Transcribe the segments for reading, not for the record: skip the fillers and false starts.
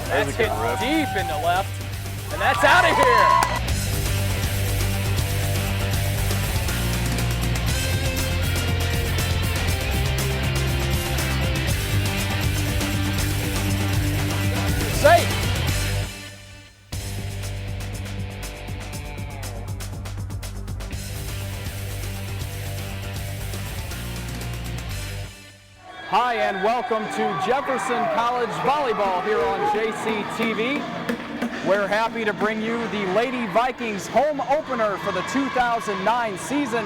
That's hit deep into left, and that's out of here. Safe. Hi, and welcome to Jefferson College Volleyball here on JCTV. We're happy to bring you the Lady Vikings home opener for the 2009 season.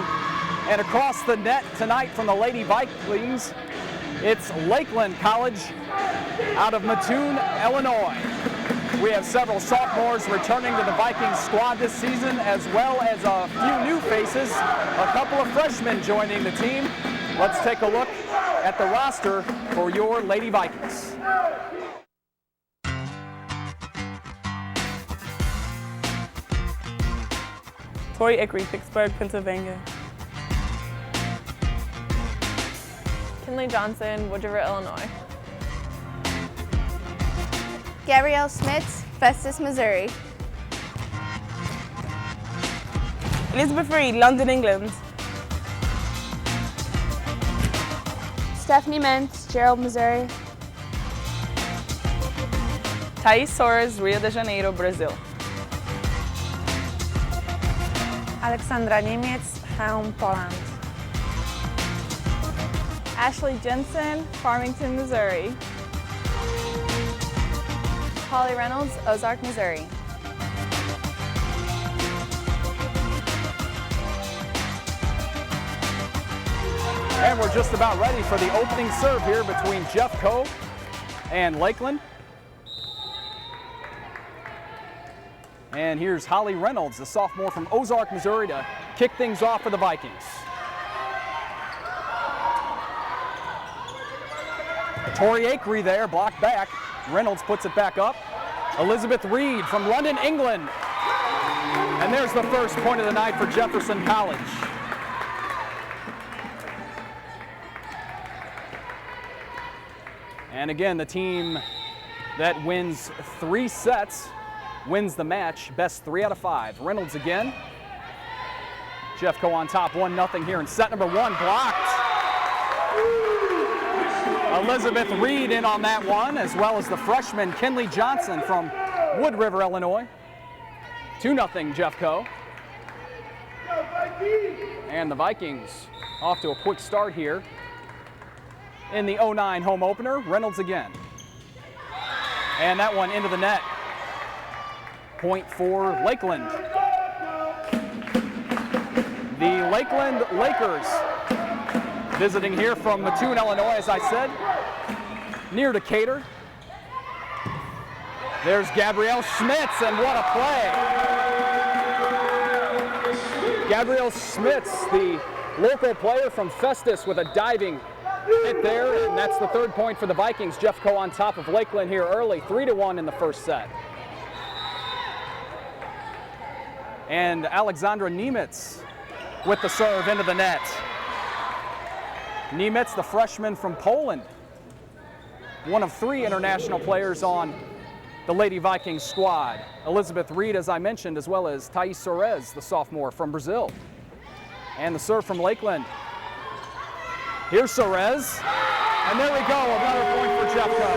And across the net tonight from the Lady Vikings, it's Lakeland College out of Mattoon, Illinois. We have several sophomores returning to the Vikings squad this season, as well as a few new faces, a couple of freshmen joining the team. Let's take a look at the roster for your Lady Vikings. Tori Ickery, Pittsburgh, Pennsylvania. Kinley Johnson, Wood River, Illinois. Gabrielle Schmitz, Festus, Missouri. Elizabeth Reed, London, England. Stephanie Mentz, Gerald, Missouri. Thais Soares, Rio de Janeiro, Brazil. Alexandra Niemiec, Helm, Poland. Ashley Jensen, Farmington, Missouri. Holly Reynolds, Ozark, Missouri. And we're just about ready for the opening serve here between Jeffco and Lakeland. And here's Holly Reynolds, the sophomore from Ozark, Missouri, to kick things off for the Vikings. Tori Ickery there, blocked back. Reynolds puts it back up. Elizabeth Reed from London, England. And there's the first point of the night for Jefferson College. And again, the team that wins 3 sets wins the match, best 3 out of 5. Reynolds again. Jeffco on top, 1-0 here in set number 1, blocked. Elizabeth Reed in on that one, as well as the freshman Kinley Johnson from Wood River, Illinois. 2-0 Jeffco. And the Vikings off to a quick start here in the 09 home opener. Reynolds again. And that one into the net. Point for Lakeland. The Lakeland Lakers visiting here from Mattoon, Illinois, as I said, near Decatur. There's Gabrielle Schmitz, and what a play. Gabrielle Schmitz, the local player from Festus, with a diving hit there, and that's the 3rd point for the Vikings. Jeffco on top of Lakeland here early, 3-1 in the first set. And Alexandra Niemiec with the serve into the net. Niemiec, the freshman from Poland, one of 3 international players on the Lady Vikings squad. Elizabeth Reed, as I mentioned, as well as Thais Soares, the sophomore from Brazil. And the serve from Lakeland. Here's Soares, and there we go, another point for Jeffco.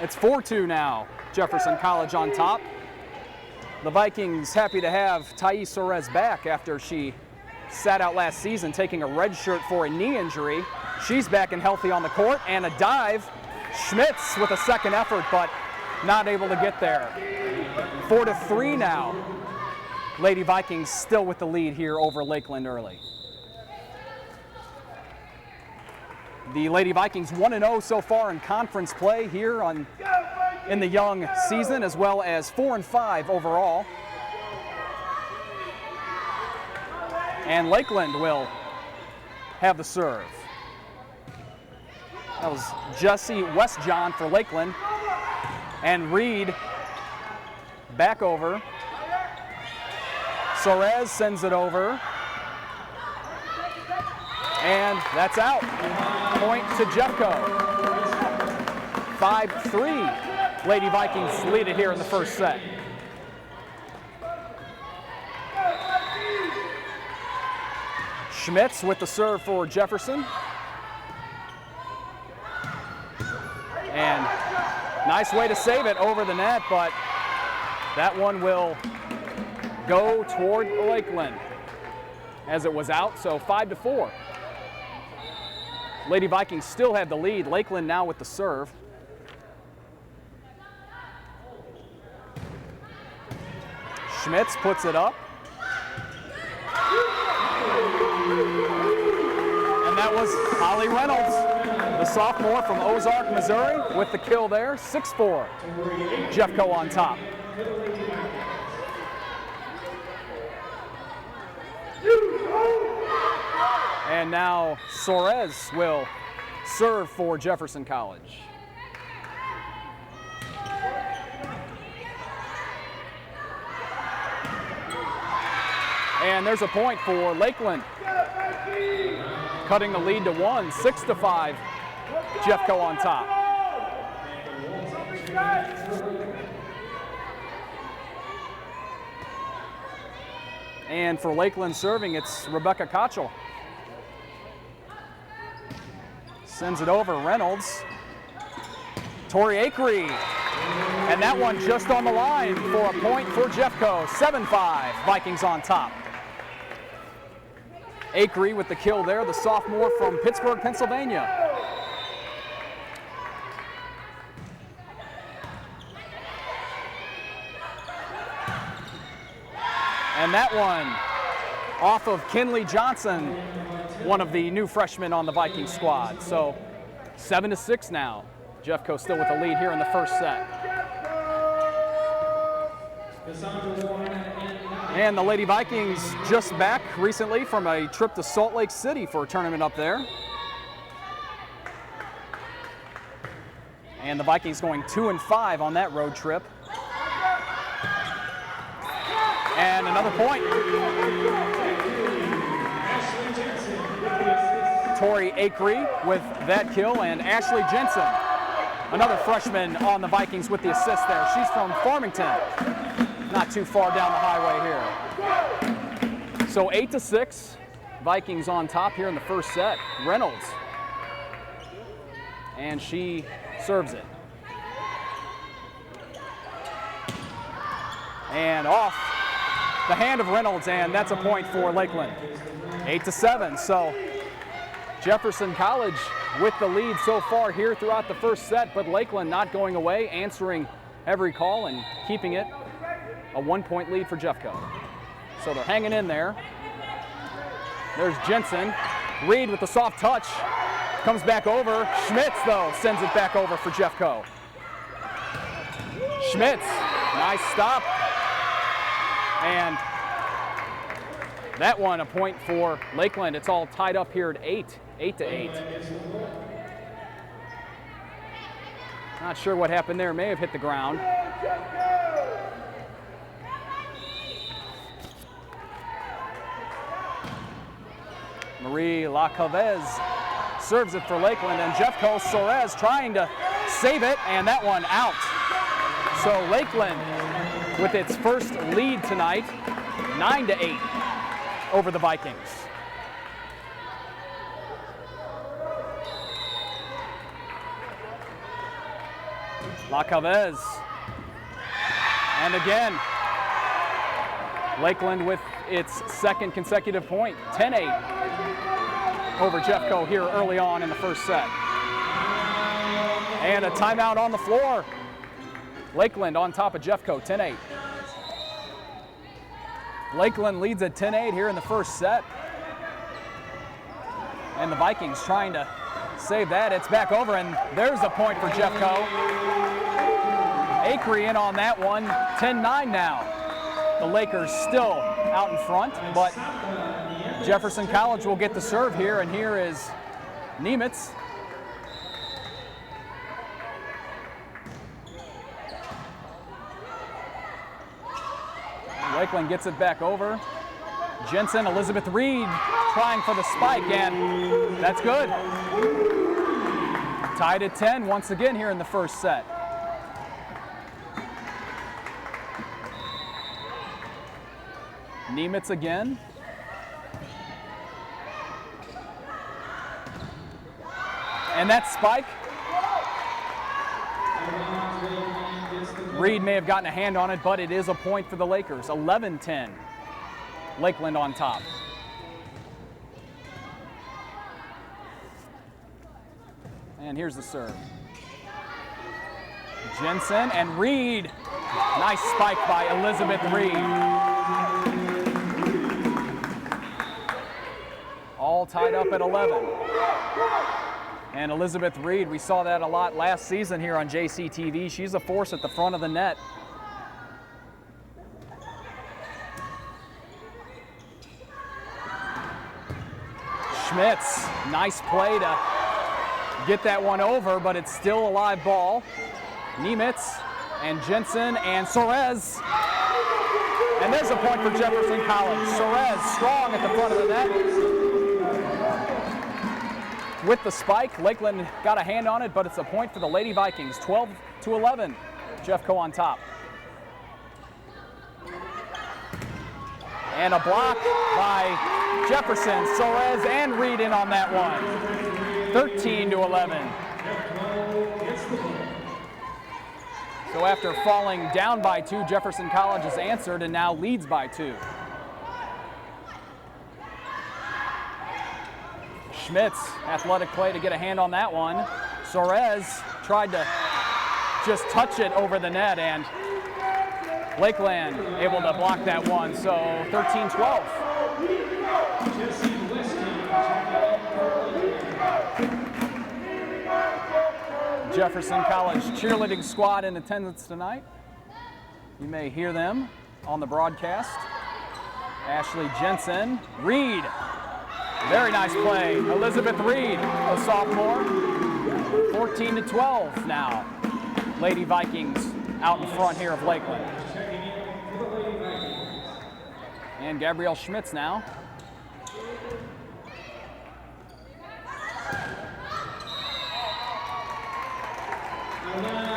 It's 4-2 now, Jefferson College on top. The Vikings happy to have Thais Soares back after she sat out last season taking a red shirt for a knee injury. She's back and healthy on the court, and a dive. Schmitz with a second effort, but not able to get there. 4-3 now. Lady Vikings still with the lead here over Lakeland early. The Lady Vikings 1-0 so far in conference play here in the young season, as well as 4-5 overall. And Lakeland will have the serve. That was Jessie Westjohn for Lakeland. And Reed back over. Soares sends it over. And that's out. Point to Jeffco. 5-3. Lady Vikings lead it here in the first set. Schmitz with the serve for Jefferson. And nice way to save it over the net, but that one will go toward Lakeland as it was out, so 5-4. Lady Vikings still have the lead. Lakeland now with the serve. Schmitz puts it up. And that was Holly Reynolds, the sophomore from Ozark, Missouri, with the kill there. 6-4. Jeffco on top. And now Soares will serve for Jefferson College. And there's a point for Lakeland, cutting the lead to 1, 6-5. Jeffco on top. And for Lakeland serving, it's Rebecca Kochel. Sends it over, Reynolds. Tori Akery. And that one just on the line for a point for Jeffco. 7-5, Vikings on top. Akery with the kill there, the sophomore from Pittsburgh, Pennsylvania. And that one off of Kinley Johnson, one of the new freshmen on the Vikings squad. So 7-6 now. Jeffco still with the lead here in the first set. And the Lady Vikings just back recently from a trip to Salt Lake City for a tournament up there. And the Vikings going 2-5 on that road trip. And another point. Tori Akery with that kill, and Ashley Jensen, another freshman on the Vikings with the assist there. She's from Farmington, not too far down the highway here. So 8-6, Vikings on top here in the first set. Reynolds, and she serves it. And off the hand of Reynolds, and that's a point for Lakeland. 8-7, so Jefferson College with the lead so far here throughout the first set, but Lakeland not going away, answering every call and keeping it a 1-point lead for Jeffco. So they're hanging in there. There's Jensen. Reed with the soft touch. Comes back over. Schmitz, though, sends it back over for Jeffco. Schmitz, nice stop. And that one, a point for Lakeland. It's all tied up here at 8-8. Not sure what happened there. May have hit the ground. Marie Lacavez serves it for Lakeland, and Jeffco Soares trying to save it, and that one out. So Lakeland with its first lead tonight, 9-8 over the Vikings. Lacavez. And again, Lakeland with its second consecutive point, 10-8 over Jeffco here early on in the first set. And a timeout on the floor. Lakeland on top of Jeffco, 10-8. Lakeland leads at 10-8 here in the first set. And the Vikings trying to save that. It's back over, and there's a point for Jeffco. Akery in on that one, 10-9 now. The Lakers still out in front, but Jefferson College will get the serve here, and here is Nemitz. Lakeland gets it back over. Jensen, Elizabeth Reed trying for the spike, and that's good. Tied at 10 once again here in the first set. Nemitz again. And that spike. Reed may have gotten a hand on it, but it is a point for the Lakers. 11-10. Lakeland on top. And here's the serve. Jensen and Reed. Nice spike by Elizabeth Reed. All tied up at 11. And Elizabeth Reed, we saw that a lot last season here on JCTV. She's a force at the front of the net. Schmitz, nice play to get that one over, but it's still a live ball. Nemitz and Jensen and Sorez. And there's a point for Jefferson College. Sorez strong at the front of the net. With the spike, Lakeland got a hand on it, but it's a point for the Lady Vikings. 12-11. Jeffco on top. And a block by Jefferson, Sorez, and Reed in on that one. 13-11. So after falling down by 2, Jefferson College has answered and now leads by 2. Schmitz, athletic play to get a hand on that one. Sorez tried to just touch it over the net, and Lakeland able to block that one, so 13-12. Jefferson College cheerleading squad in attendance tonight. You may hear them on the broadcast. Ashley Jensen, Reed. Very nice play. Elizabeth Reed, a sophomore. 14-12 now. Lady Vikings out in front here of Lakeland. And Gabrielle Schmitz now.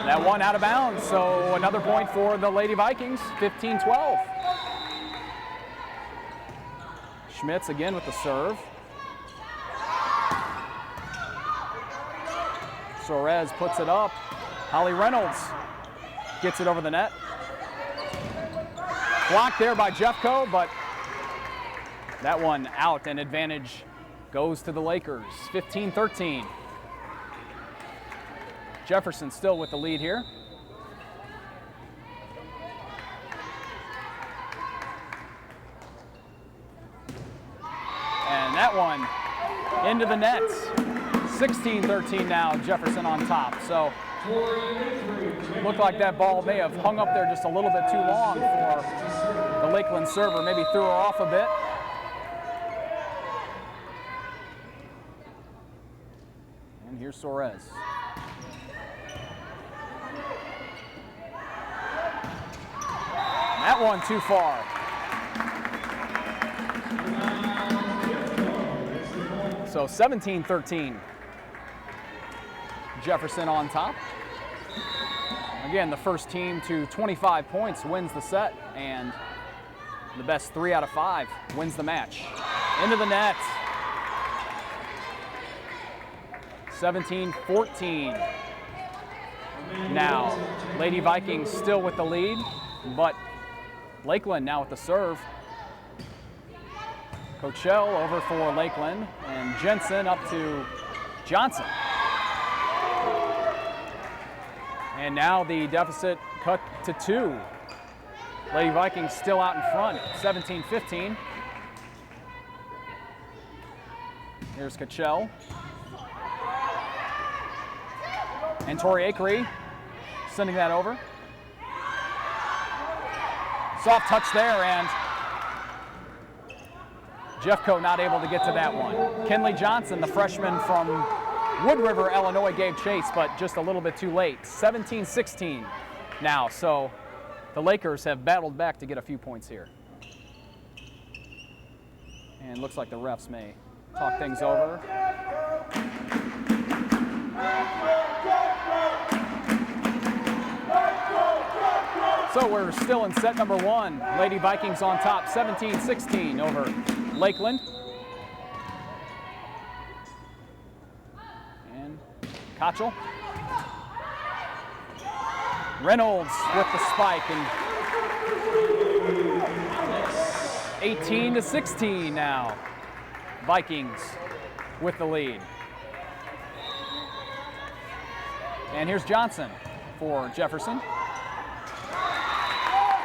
That one out of bounds, so another point for the Lady Vikings, 15-12. Schmitz again with the serve. Sorez puts it up. Holly Reynolds gets it over the net. Blocked there by Jeffco, but that one out, and advantage goes to the Lakers, 15-13. Jefferson still with the lead here. And that one into the net. 16-13 now, Jefferson on top. So looked like that ball may have hung up there just a little bit too long for the Lakeland server. Maybe threw her off a bit. And here's Sorez. That one too far. So 17-13. Jefferson on top. Again, the first team to 25 points wins the set, and the best 3 out of 5 wins the match. Into the net. 17-14. Now, Lady Vikings still with the lead, but Lakeland now with the serve. Coachell over for Lakeland, and Jensen up to Johnson. And now the deficit cut to 2. Lady Vikings still out in front, 17-15. Here's Coachell. And Tori Akery sending that over. Soft touch there, and Jeffco not able to get to that one. Kinley Johnson, the freshman from Wood River, Illinois, gave chase, but just a little bit too late. 17-16 now, so the Lakers have battled back to get a few points here. And looks like the refs may talk things over. So we're still in set number one. Lady Vikings on top, 17-16 over Lakeland. And Kochel. Reynolds with the spike, and 18-16 now. Vikings with the lead. And here's Johnson for Jefferson.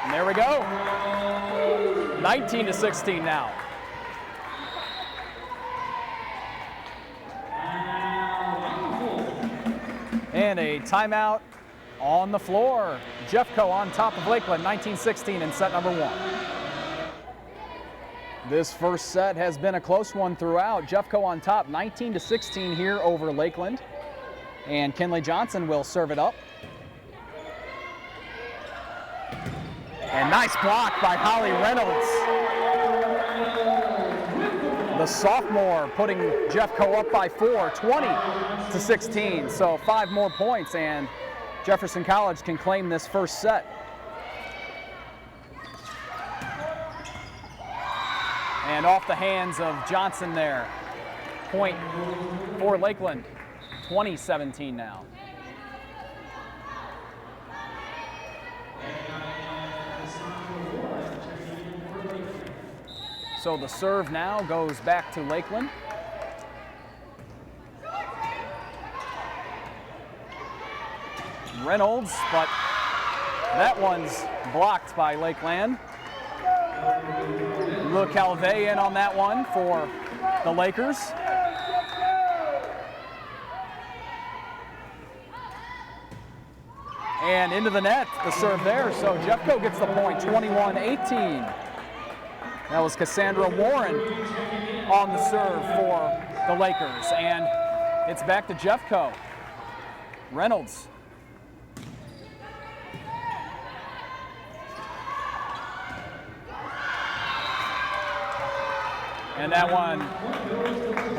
And there we go. 19-16 now. And a timeout on the floor. Jeffco on top of Lakeland, 19-16 in set number one. This first set has been a close one throughout. Jeffco on top, 19-16 here over Lakeland. And Kinley Johnson will serve it up. And nice block by Holly Reynolds. The sophomore putting Jeffco up by 4, 20-16. So 5 more points and Jefferson College can claim this first set. And off the hands of Johnson there. Point for Lakeland, 20-17 now. So the serve now goes back to Lakeland. Reynolds, but that one's blocked by Lakeland. Look, Calvé in on that one for the Lakers. And into the net, the serve there. So Jeffco gets the point, 21-18. That was Cassandra Warren on the serve for the Lakers. And it's back to Jeffco. Reynolds. And that one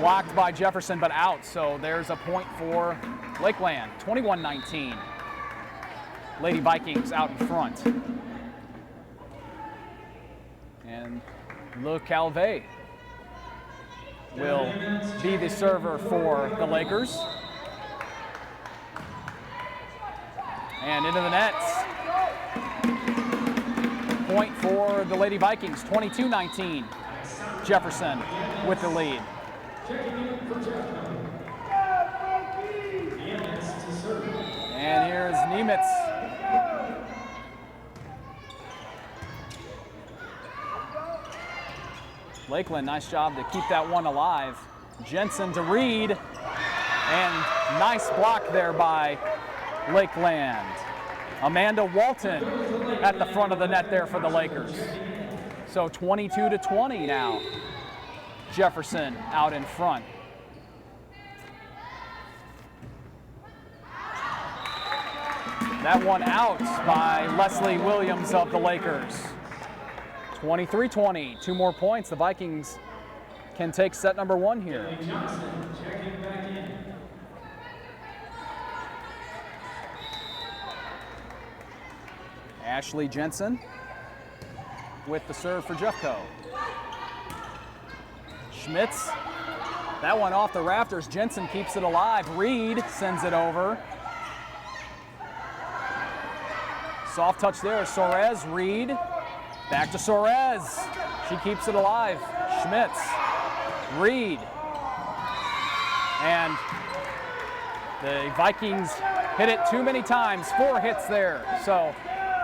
blocked by Jefferson, but out. So there's a point for Lakeland, 21-19. Lady Vikings out in front. And Luke Calvé will be the server for the Lakers. And into the nets. Point for the Lady Vikings, 22-19. Jefferson with the lead. And here's Niemitz. Lakeland, nice job to keep that one alive. Jensen to Reed, and nice block there by Lakeland. Amanda Walton at the front of the net there for the Lakers. So 22-20 now. Jefferson out in front. That one out by Leslie Williams of the Lakers. 23-20, 2 more points. The Vikings can take set number one here. Ashley Jensen with the serve for Jeffco. Schmitz, that one off the rafters. Jensen keeps it alive. Reed sends it over. Soft touch there, Soares, Reed. Back to Soares. She keeps it alive. Schmitz, Reed. And the Vikings hit it too many times. 4 hits there. So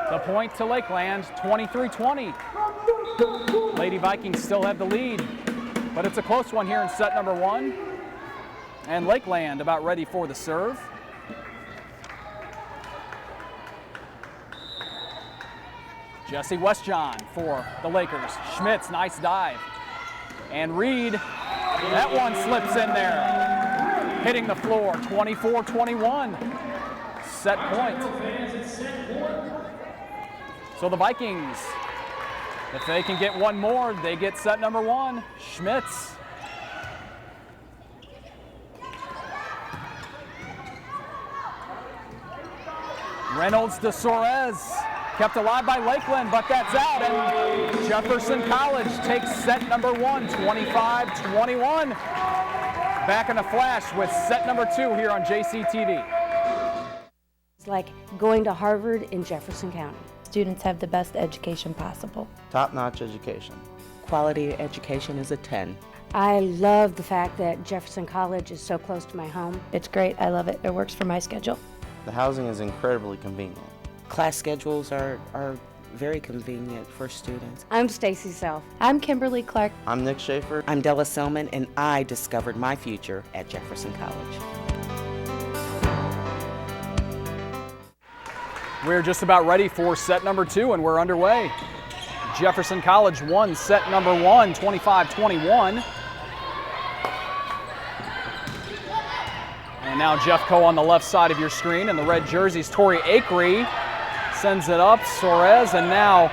the point to Lakeland, 23-20. Lady Vikings still have the lead, but it's a close one here in set number one. And Lakeland about ready for the serve. Jesse Westjohn for the Lakers. Schmitz, nice dive. And Reed, that one slips in there, hitting the floor, 24-21. Set point. So the Vikings If they can get one more, they get set number one. Schmitz. Reynolds to Suarez. Kept alive by Lakeland, but that's out. And Jefferson College takes set number one, 25-21. Back in a flash with set number two here on JCTV. It's like going to Harvard in Jefferson County. Students have the best education possible. Top-notch education. Quality education is a 10. I love the fact that Jefferson College is so close to my home. It's great. I love it. It works for my schedule. The housing is incredibly convenient. Class schedules are very convenient for students. I'm Stacy Self. I'm Kimberly Clark. I'm Nick Schaefer. I'm Della Selman, and I discovered my future at Jefferson College. We're just about ready for set number two, and we're underway. Jefferson College won set number one, 25-21. And now Jeffco on the left side of your screen, and the red jerseys, Tori Akery sends it up, Suarez, and now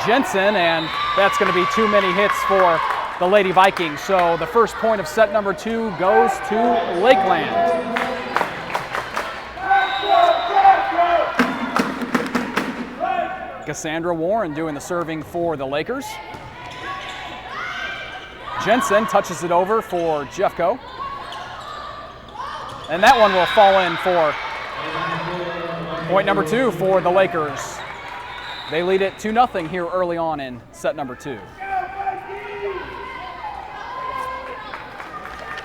Jensen, and that's going to be too many hits for the Lady Vikings. So the first point of set number two goes to Lakeland. Cassandra Warren doing the serving for the Lakers. Jensen touches it over for Jeffco. And that one will fall in for point number two for the Lakers. They lead it 2-0 here early on in set number two.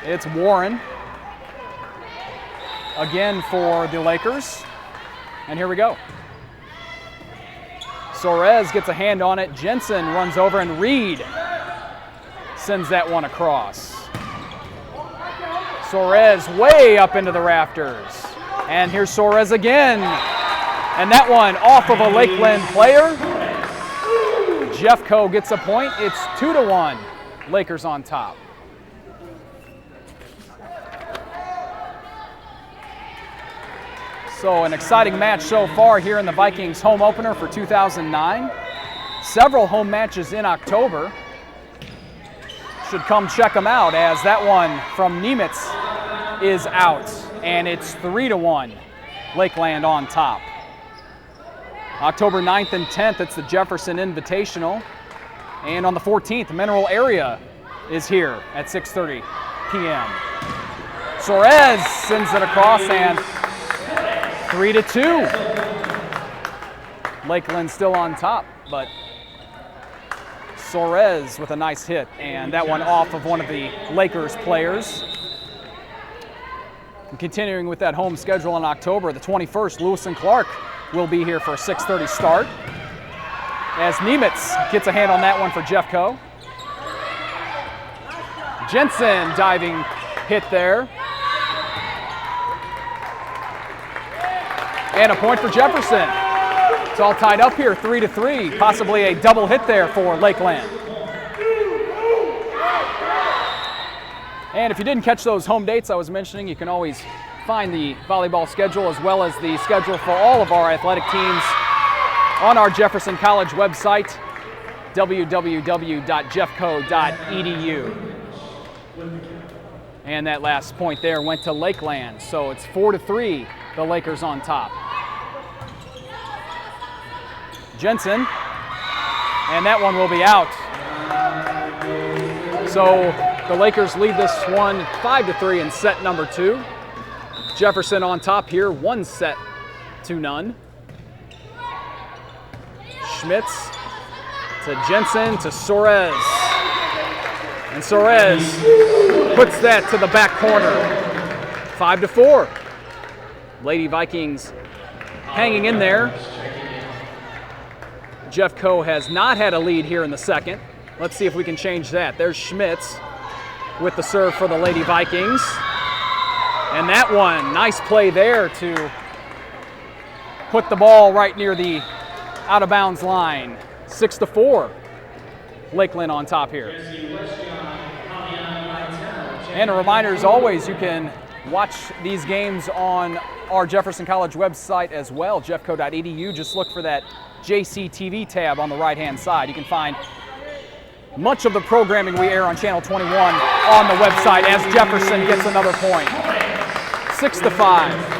It's Warren again for the Lakers. And here we go. Suarez gets a hand on it. Jensen runs over, and Reed sends that one across. Suarez way up into the rafters. And here's Suarez again. And that one off of a Lakeland player. Jeffco gets a point. It's 2-1. Lakers on top. So an exciting match so far here in the Vikings home opener for 2009. Several home matches in October. Should come check them out, as that one from Nemitz is out, and it's 3-1. Lakeland on top. October 9th and 10th, it's the Jefferson Invitational. And on the 14th, Mineral Area is here at 6:30 p.m. Suarez sends it across, and 3-2. Lakeland still on top, but Suarez with a nice hit, and that one off of one of the Lakers players. And continuing with that home schedule in October, the 21st, Lewis and Clark will be here for a 6:30 start, as Nemitz gets a hand on that one for Jeffco. Jensen diving hit there. And a point for Jefferson. It's all tied up here, 3-3. Possibly a double hit there for Lakeland. And if you didn't catch those home dates I was mentioning, you can always find the volleyball schedule as well as the schedule for all of our athletic teams on our Jefferson College website, www.jeffco.edu. And that last point there went to Lakeland, so it's 4-3, the Lakers on top. Jensen, and that one will be out. So the Lakers lead this one 5-3 in set number two. Jefferson on top here, 1-0. Schmitz to Jensen to Suarez. And Suarez puts that to the back corner. 5-4. Lady Vikings hanging in there. Jeffco has not had a lead here in the second. Let's see if we can change that. There's Schmitz with the serve for the Lady Vikings. And that one, nice play there to put the ball right near the out of bounds line. 6-4. Lakeland on top here. And a reminder, as always, you can watch these games on our Jefferson College website as well, jeffco.edu. Just look for that JCTV tab on the right-hand side. You can find much of the programming we air on Channel 21 on the website as Jefferson gets another point. 6-5.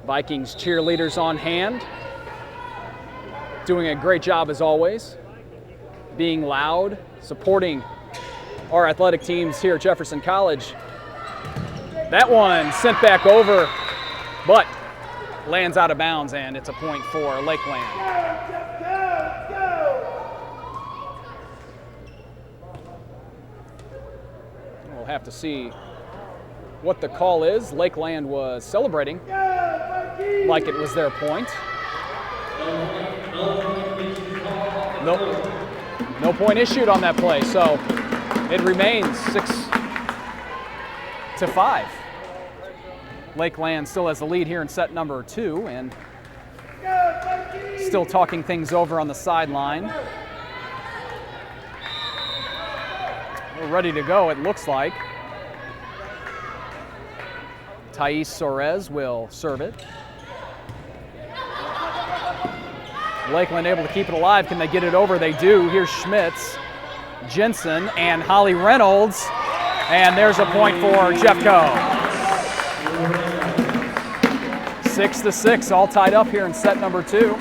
Vikings cheerleaders on hand, doing a great job as always, being loud, supporting our athletic teams here at Jefferson College. That one sent back over, but lands out of bounds, and it's a point for Lakeland. We'll have to see what the call is. Lakeland was celebrating like it was their point. No point issued on that play, so it remains 6-5. Lakeland still has the lead here in set number 2, and still talking things over on the sideline. We're ready to go, it looks like. Thais Soares will serve it. Lakeland able to keep it alive. Can they get it over? They do. Here's Schmitz, Jensen, and Holly Reynolds. And there's a point for Jeffco. 6-6, all tied up here in set number 2.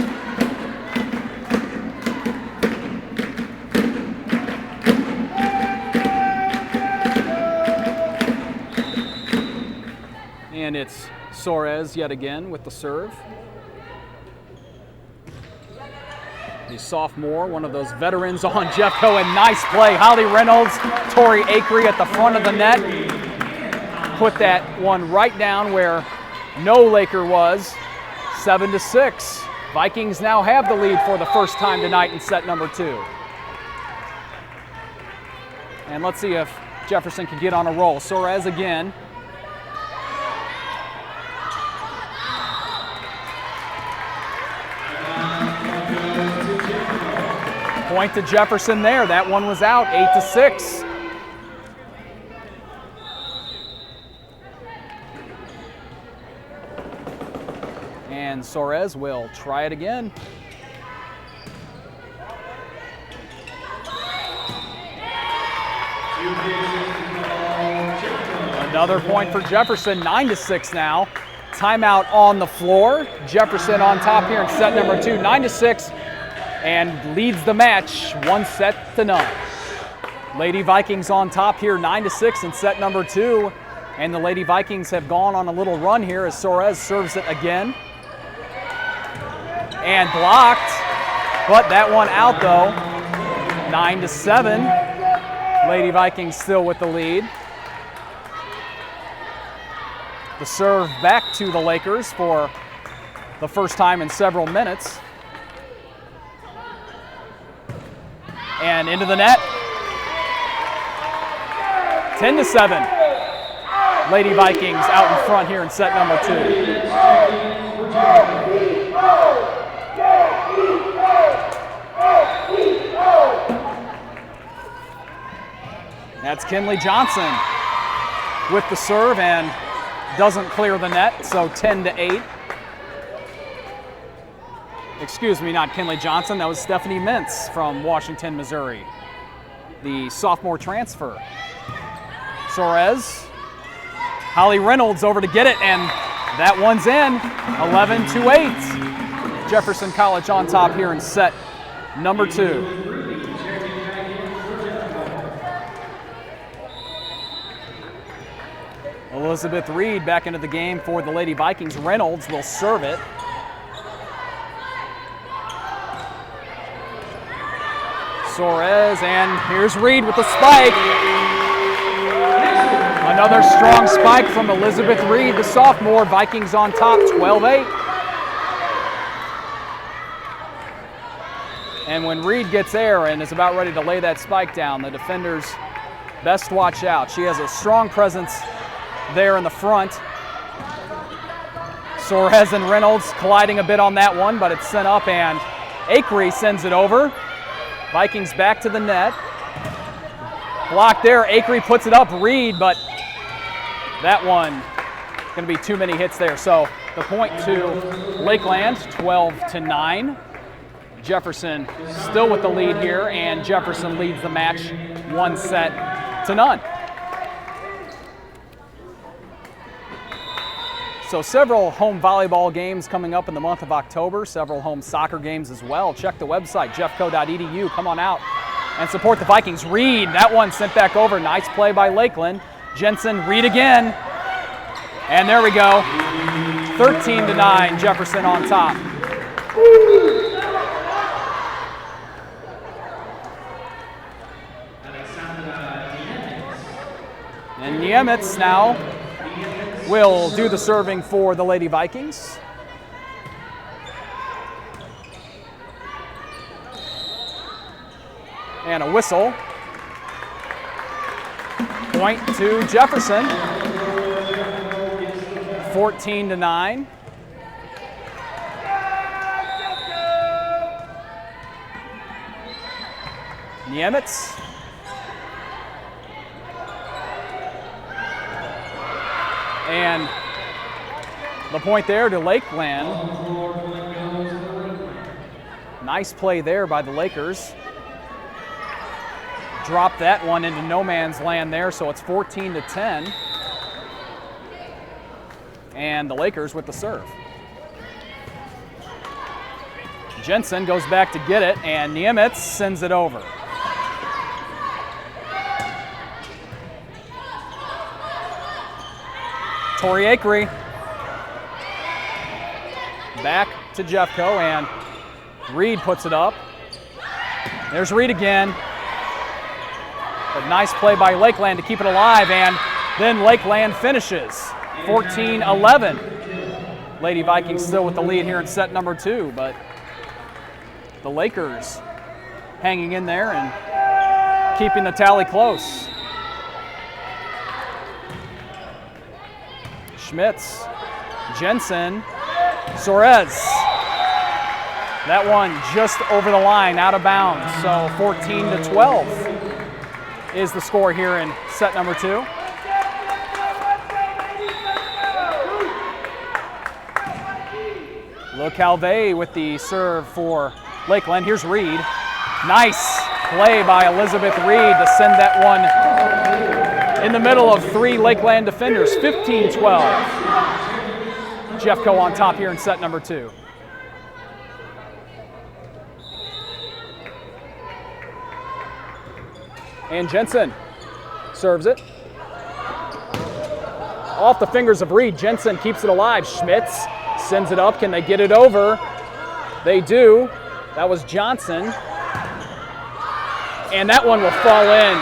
And it's Soares yet again with the serve. The sophomore, one of those veterans on Jeffco, and nice play. Holly Reynolds, Tori Akery at the front of the net. Put that one right down where no Laker was. 7-6. Vikings now have the lead for the first time tonight in set number 2. And let's see if Jefferson can get on a roll. Soares again. Point to Jefferson there. That one was out, 8-6. And Soares will try it again. Another point for Jefferson, 9-6 now. Timeout on the floor. Jefferson on top here in set number 2, 9-6. And leads the match 1-0. Lady Vikings on top here, 9-6 in set number 2. And the Lady Vikings have gone on a little run here as Soares serves it again. And blocked, but that one out though. 9-7. Lady Vikings still with the lead. The serve back to the Lakers for the first time in several minutes. And into the net. 10-7. Lady Vikings out in front here in set number 2. That's Kinley Johnson with the serve and doesn't clear the net, so 10-8. Excuse me, not Kinley Johnson, that was Stephanie Mintz from Washington, Missouri, the sophomore transfer. Soares, Holly Reynolds over to get it, and that one's in, 11-8. Jefferson College on top here in set number 2. Elizabeth Reed back into the game for the Lady Vikings. Reynolds will serve it. Soares, and here's Reed with the spike. Another strong spike from Elizabeth Reed, the sophomore. Vikings on top, 12-8. And when Reed gets air and is about ready to lay that spike down, the defenders best watch out. She has a strong presence there in the front. Soares and Reynolds colliding a bit on that one, but it's sent up, and Akery sends it over. Vikings back to the net. Blocked there. Akery puts it up. Reed, but that one going to be too many hits there. So the point to Lakeland, 12-9. Jefferson still with the lead here, and Jefferson leads the match 1-0. So several home volleyball games coming up in the month of October, several home soccer games as well. Check the website, jeffco.edu. Come on out and support the Vikings. Reed, that one sent back over. Nice play by Lakeland. Jensen, Reed again. And there we go. 13-9, Jefferson on top. And Niemitz now will do the serving for the Lady Vikings. And a whistle. Point to Jefferson. 14-9. Niemitz. And the point there to Lakeland. Nice play there by the Lakers. Dropped that one into no man's land there, so it's 14-10. And the Lakers with the serve. Jensen goes back to get it, and Niemitz sends it over. Tori Akery. Back to Jeffco, and Reed puts it up. There's Reed again. But nice play by Lakeland to keep it alive, and then Lakeland finishes. 14-11. Lady Vikings still with the lead here in set number 2, but the Lakers hanging in there and keeping the tally close. Schmitz, Jensen, Soares. That one just over the line, out of bounds. So 14-12 is the score here in set number 2. LeCalve with the serve for Lakeland. Here's Reed. Nice play by Elizabeth Reed to send that one in the middle of 3 Lakeland defenders. 15-12. Jeffco on top here in set number 2. And Jensen serves it. Off the fingers of Reed. Jensen keeps it alive. Schmitz sends it up. Can they get it over? They do. That was Johnson. And that one will fall in.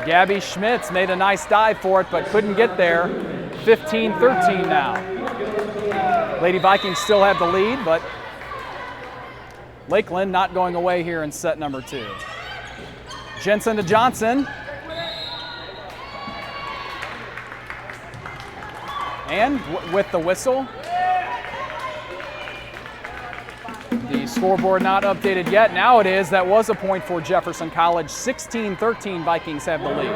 Gabby Schmitz made a nice dive for it, but couldn't get there. 15-13 now. Lady Vikings still have the lead, but Lakeland not going away here in set number 2. Jensen to Johnson. And with the whistle, the scoreboard not updated yet. Now it is. That was a point for Jefferson College. 16-13, Vikings have the lead.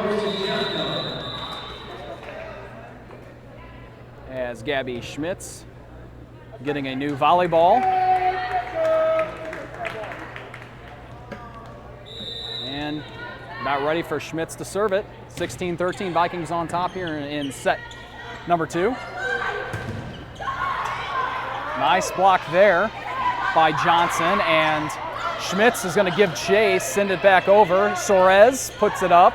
As Gabby Schmitz getting a new volleyball. And about ready for Schmitz to serve it. 16-13, Vikings on top here in set number 2. Nice block there by Johnson, and Schmitz is going to give chase, send it back over. Soares puts it up.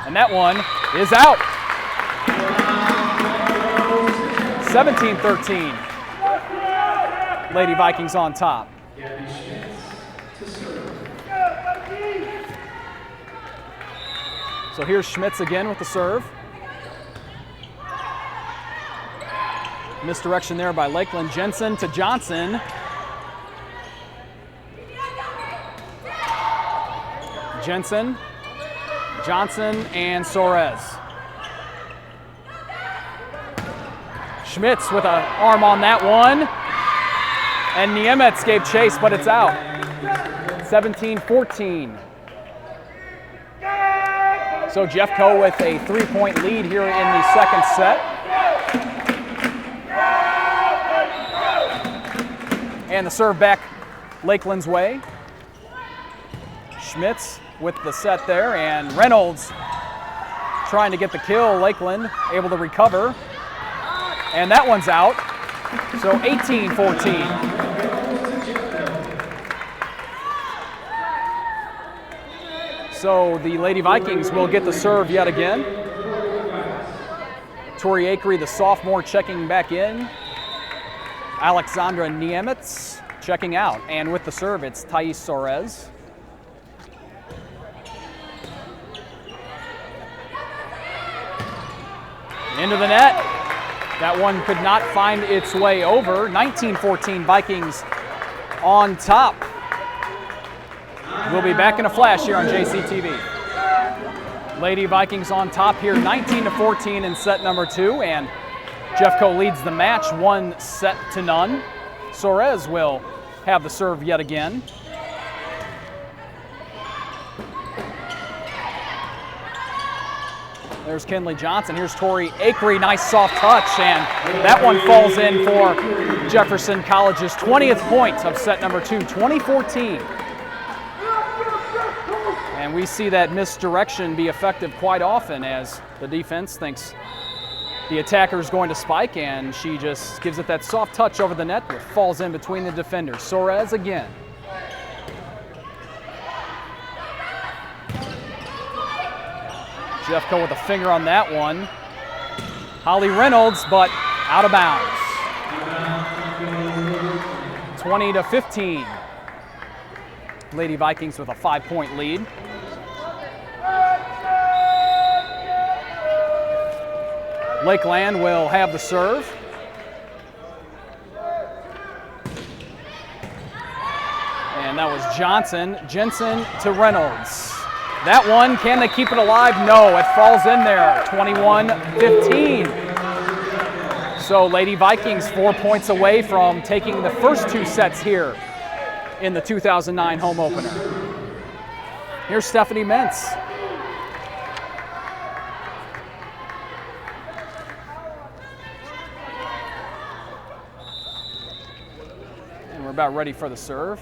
And that one is out. 17-13. Lady Vikings on top. So here's Schmitz again with the serve. Misdirection there by Lakeland. Jensen to Johnson. Jensen, Johnson, and Soares. Schmitz with an arm on that one. And Niemetz gave chase, but it's out. 17-14. So Jeffco with a 3-point lead here in the second set. And the serve back Lakeland's way. Schmitz with the set there, and Reynolds trying to get the kill. Lakeland able to recover. And that one's out. So 18-14. So the Lady Vikings will get the serve yet again. Tori Akery, the sophomore, checking back in. Alexandra Niemetz checking out. And with the serve, it's Thais Soares. Into the net. That one could not find its way over. 19-14 Vikings on top. We'll be back in a flash here on JCTV. Lady Vikings on top here, 19-14 in set number 2, and Jeffco leads the match 1-0. Soares will have the serve yet again. There's Kinley Johnson. Here's Tori Akery. Nice soft touch, and that one falls in for Jefferson College's 20th point of set number 2, 20-14. And we see that misdirection be effective quite often as the defense thinks the attacker is going to spike, and she just gives it that soft touch over the net that falls in between the defenders. Soares again. Jeffco with a finger on that one. Holly Reynolds, but out of bounds. 20-15. Lady Vikings with a 5-point lead. Lakeland will have the serve. And that was Jensen to Reynolds. That one, can they keep it alive? No, it falls in there, 21-15. So Lady Vikings 4 points away from taking the first 2 sets here in the 2009 home opener. Here's Stephanie Mentz. And we're about ready for the serve.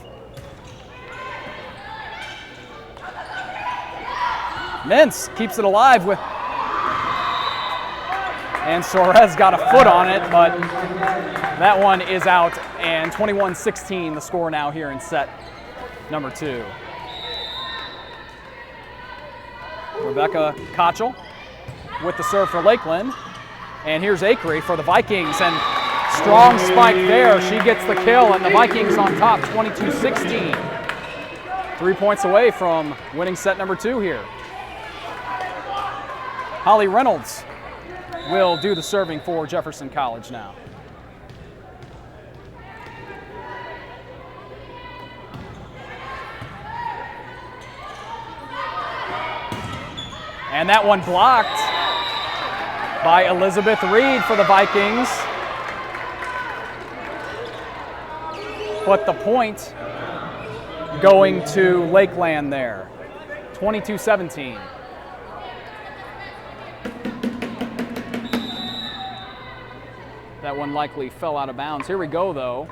Mentz keeps it alive with, and Soares got a foot on it, but that one is out, and 21-16 the score now here in set number 2. Rebecca Kochel with the serve for Lakeland, and here's Akery for the Vikings, and strong spike there. She gets the kill, and the Vikings on top, 22-16. 3 points away from winning set number 2 here. Holly Reynolds will do the serving for Jefferson College now. And that one blocked by Elizabeth Reed for the Vikings. But the point going to Lakeland there, 22-17. That one likely fell out of bounds. Here we go, though.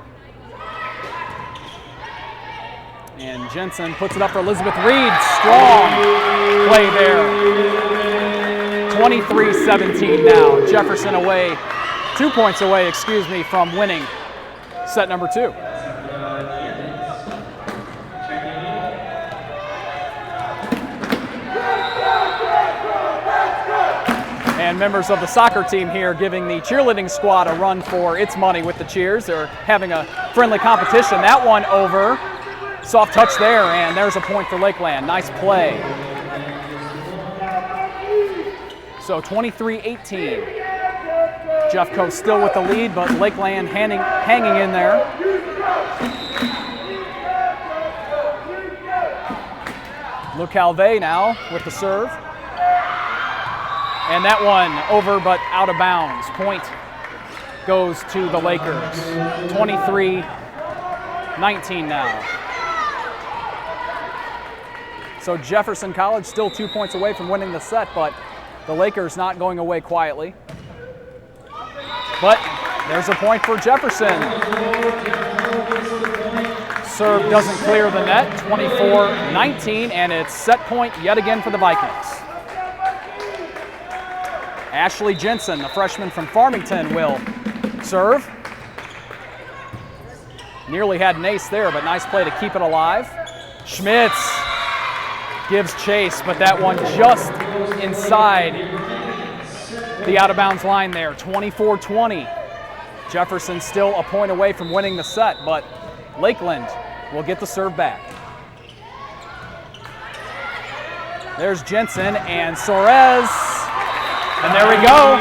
And Jensen puts it up for Elizabeth Reed. Strong play there. 23-17 now. Jefferson away, 2 points away, excuse me, from winning set number 2. And members of the soccer team here giving the cheerleading squad a run for its money with the cheers. They're having a friendly competition. That one over. Soft touch there, and there's a point for Lakeland. Nice play. So 23-18. Jeffco still with the lead, but Lakeland hanging in there. Luke Calvé now with the serve. And that one over but out of bounds. Point goes to the Lakers. 23-19 now. So Jefferson College still 2 points away from winning the set, but the Lakers not going away quietly. But there's a point for Jefferson. Serve doesn't clear the net, 24-19, and it's set point yet again for the Vikings. Ashley Jensen, the freshman from Farmington, will serve. Nearly had an ace there, but nice play to keep it alive. Schmitz gives chase, but that one just inside the out-of-bounds line there, 24-20. Jefferson still a point away from winning the set, but Lakeland will get the serve back. There's Jensen and Soares, and there we go.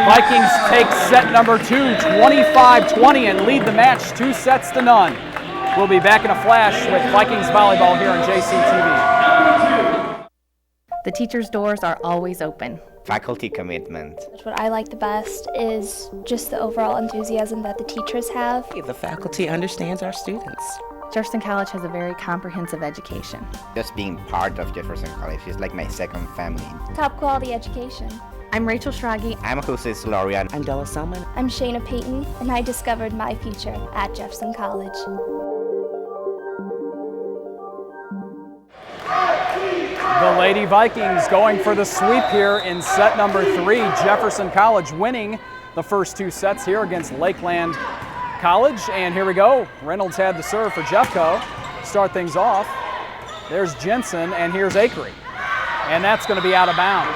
Vikings take set number 2, 25-20, and lead the match 2-0. We'll be back in a flash with Vikings volleyball here on JCTV. The teachers' doors are always open. Faculty commitment. What I like the best is just the overall enthusiasm that the teachers have. The faculty understands our students. Jefferson College has a very comprehensive education. Just being part of Jefferson College is like my second family. Top quality education. I'm Rachel Schrage. I'm Jose Laurean. I'm Della Selman. I'm Shayna Payton, and I discovered my future at Jefferson College. The Lady Vikings going for the sweep here in set number 3. Jefferson College winning the first 2 sets here against Lakeland College. And here we go. Reynolds had the serve for Jeffco. Start things off. There's Jensen, and here's Akery. And that's going to be out of bounds.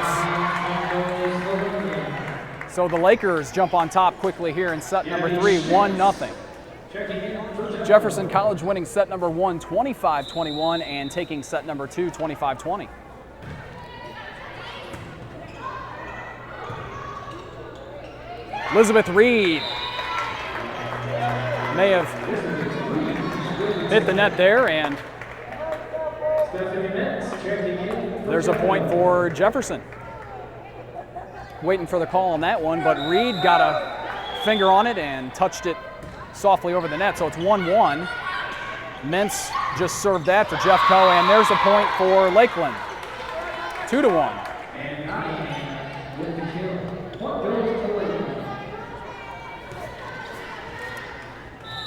So the Lakers jump on top quickly here in set number 3, 1-0. Jefferson College winning set number 1, 25-21, and taking set number 2, 25-20. Elizabeth Reed may have hit the net there, and there's a point for Jefferson. Waiting for the call on that one, but Reed got a finger on it and touched it softly over the net, so it's 1-1. Mintz just served that for Jeffco, and there's a point for Lakeland. 2-1.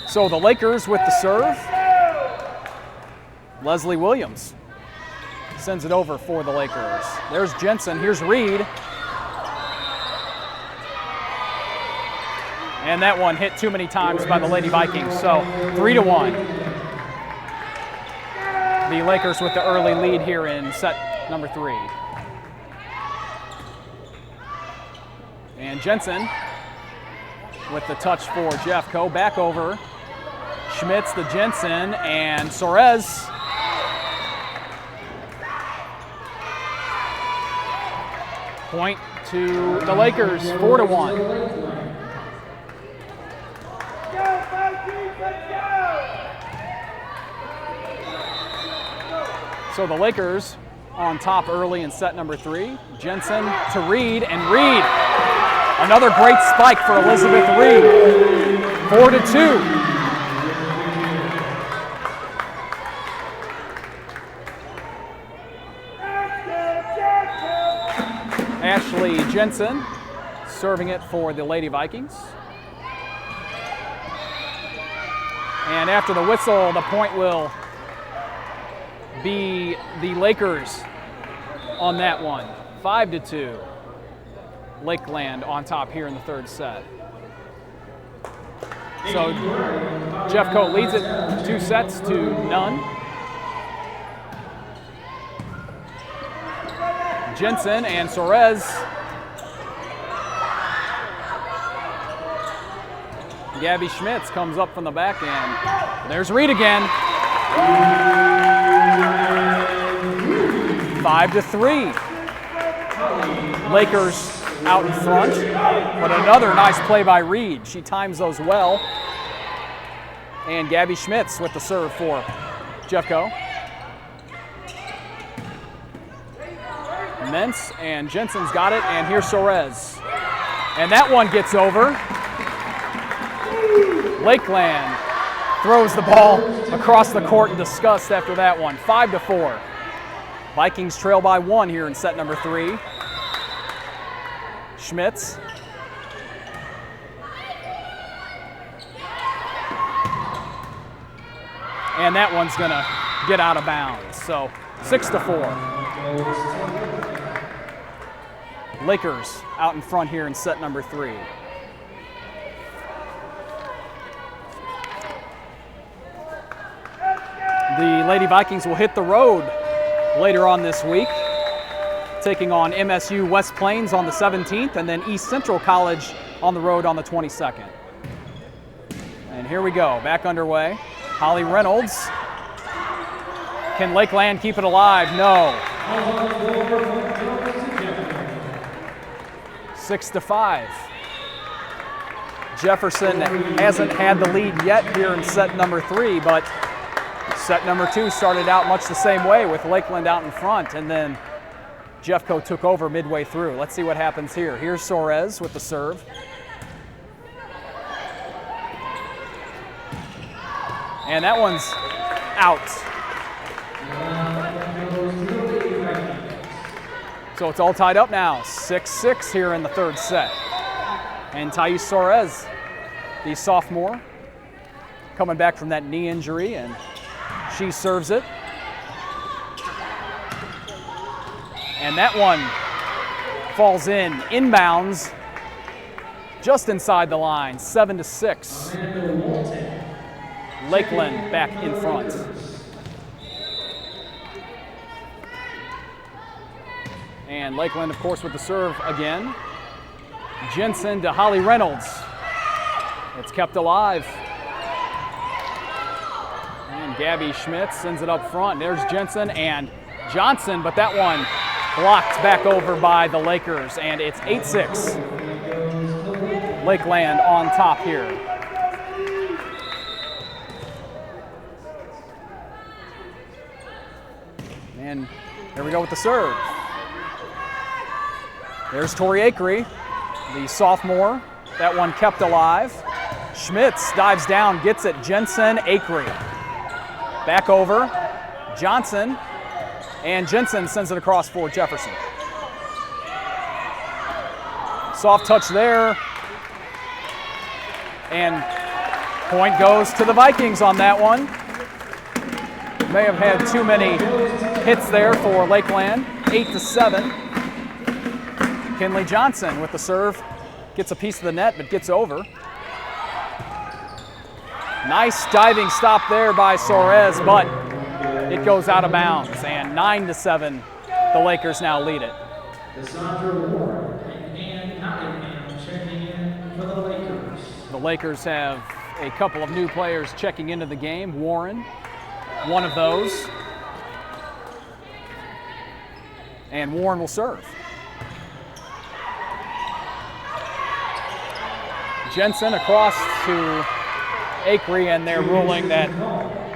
So the Lakers with the serve. Leslie Williams sends it over for the Lakers. There's Jensen, here's Reed. And that one hit too many times by the Lady Vikings, so 3-1. The Lakers with the early lead here in set number 3. And Jensen with the touch for Jeffco. Back over. Schmitz to Jensen, and Soares. Point to the Lakers, 4-1. So the Lakers on top early in set number 3. Jensen to Reed, and Reed, another great spike for Elizabeth Reed. 4-2. Ashley Jensen serving it for the Lady Vikings. And after the whistle, the point will be the Lakers on that one. 5-2. Lakeland on top here in the third set. So Jeffco leads it 2-0. Jensen and Soares. Gabby Schmitz comes up from the back end. There's Reed again. 5-3. Lakers out in front, but another nice play by Reed. She times those well. And Gabby Schmitz with the serve for Jeffco. Mentz and Jensen's got it, and here's Soares. And that one gets over. Lakeland throws the ball across the court in disgust after that one. 5-4. Vikings trail by 1 here in set number 3. Schmitz. And that one's gonna get out of bounds. So 6-4. Lakers out in front here in set number 3. The Lady Vikings will hit the road later on this week, taking on MSU West Plains on the 17th and then East Central College on the road on the 22nd. And here we go, back underway. Holly Reynolds. Can Lakeland keep it alive? No. 6-5. Jefferson hasn't had the lead yet here in set number 3, but set number 2 started out much the same way with Lakeland out in front, and then Jeffco took over midway through. Let's see what happens here. Here's Soares with the serve. And that one's out. So it's all tied up now. 6-6 here in the 3rd set. And Thais Soares, the sophomore, coming back from that knee injury, and she serves it. And that one falls inbounds, just inside the line, 7-6. Lakeland back in front. And Lakeland, of course, with the serve again. Jensen to Holly Reynolds. It's kept alive. And Gabby Schmitz sends it up front. There's Jensen and Johnson, but that one blocked back over by the Lakers, and it's 8-6. Lakeland on top here. And there we go with the serve. There's Tori Akery, the sophomore. That one kept alive. Schmitz dives down, gets it. Jensen, Akery. Back over. Johnson. And Jensen sends it across for Jefferson. Soft touch there. And point goes to the Vikings on that one. May have had too many hits there for Lakeland. 8-7. Kinley Johnson with the serve. Gets a piece of the net, but gets over. Nice diving stop there by Soares, but it goes out of bounds. And 9-7, the Lakers now lead it. The Lakers have a couple of new players checking into the game. Warren, one of those. And Warren will serve. Jensen across to Akery, and they're ruling that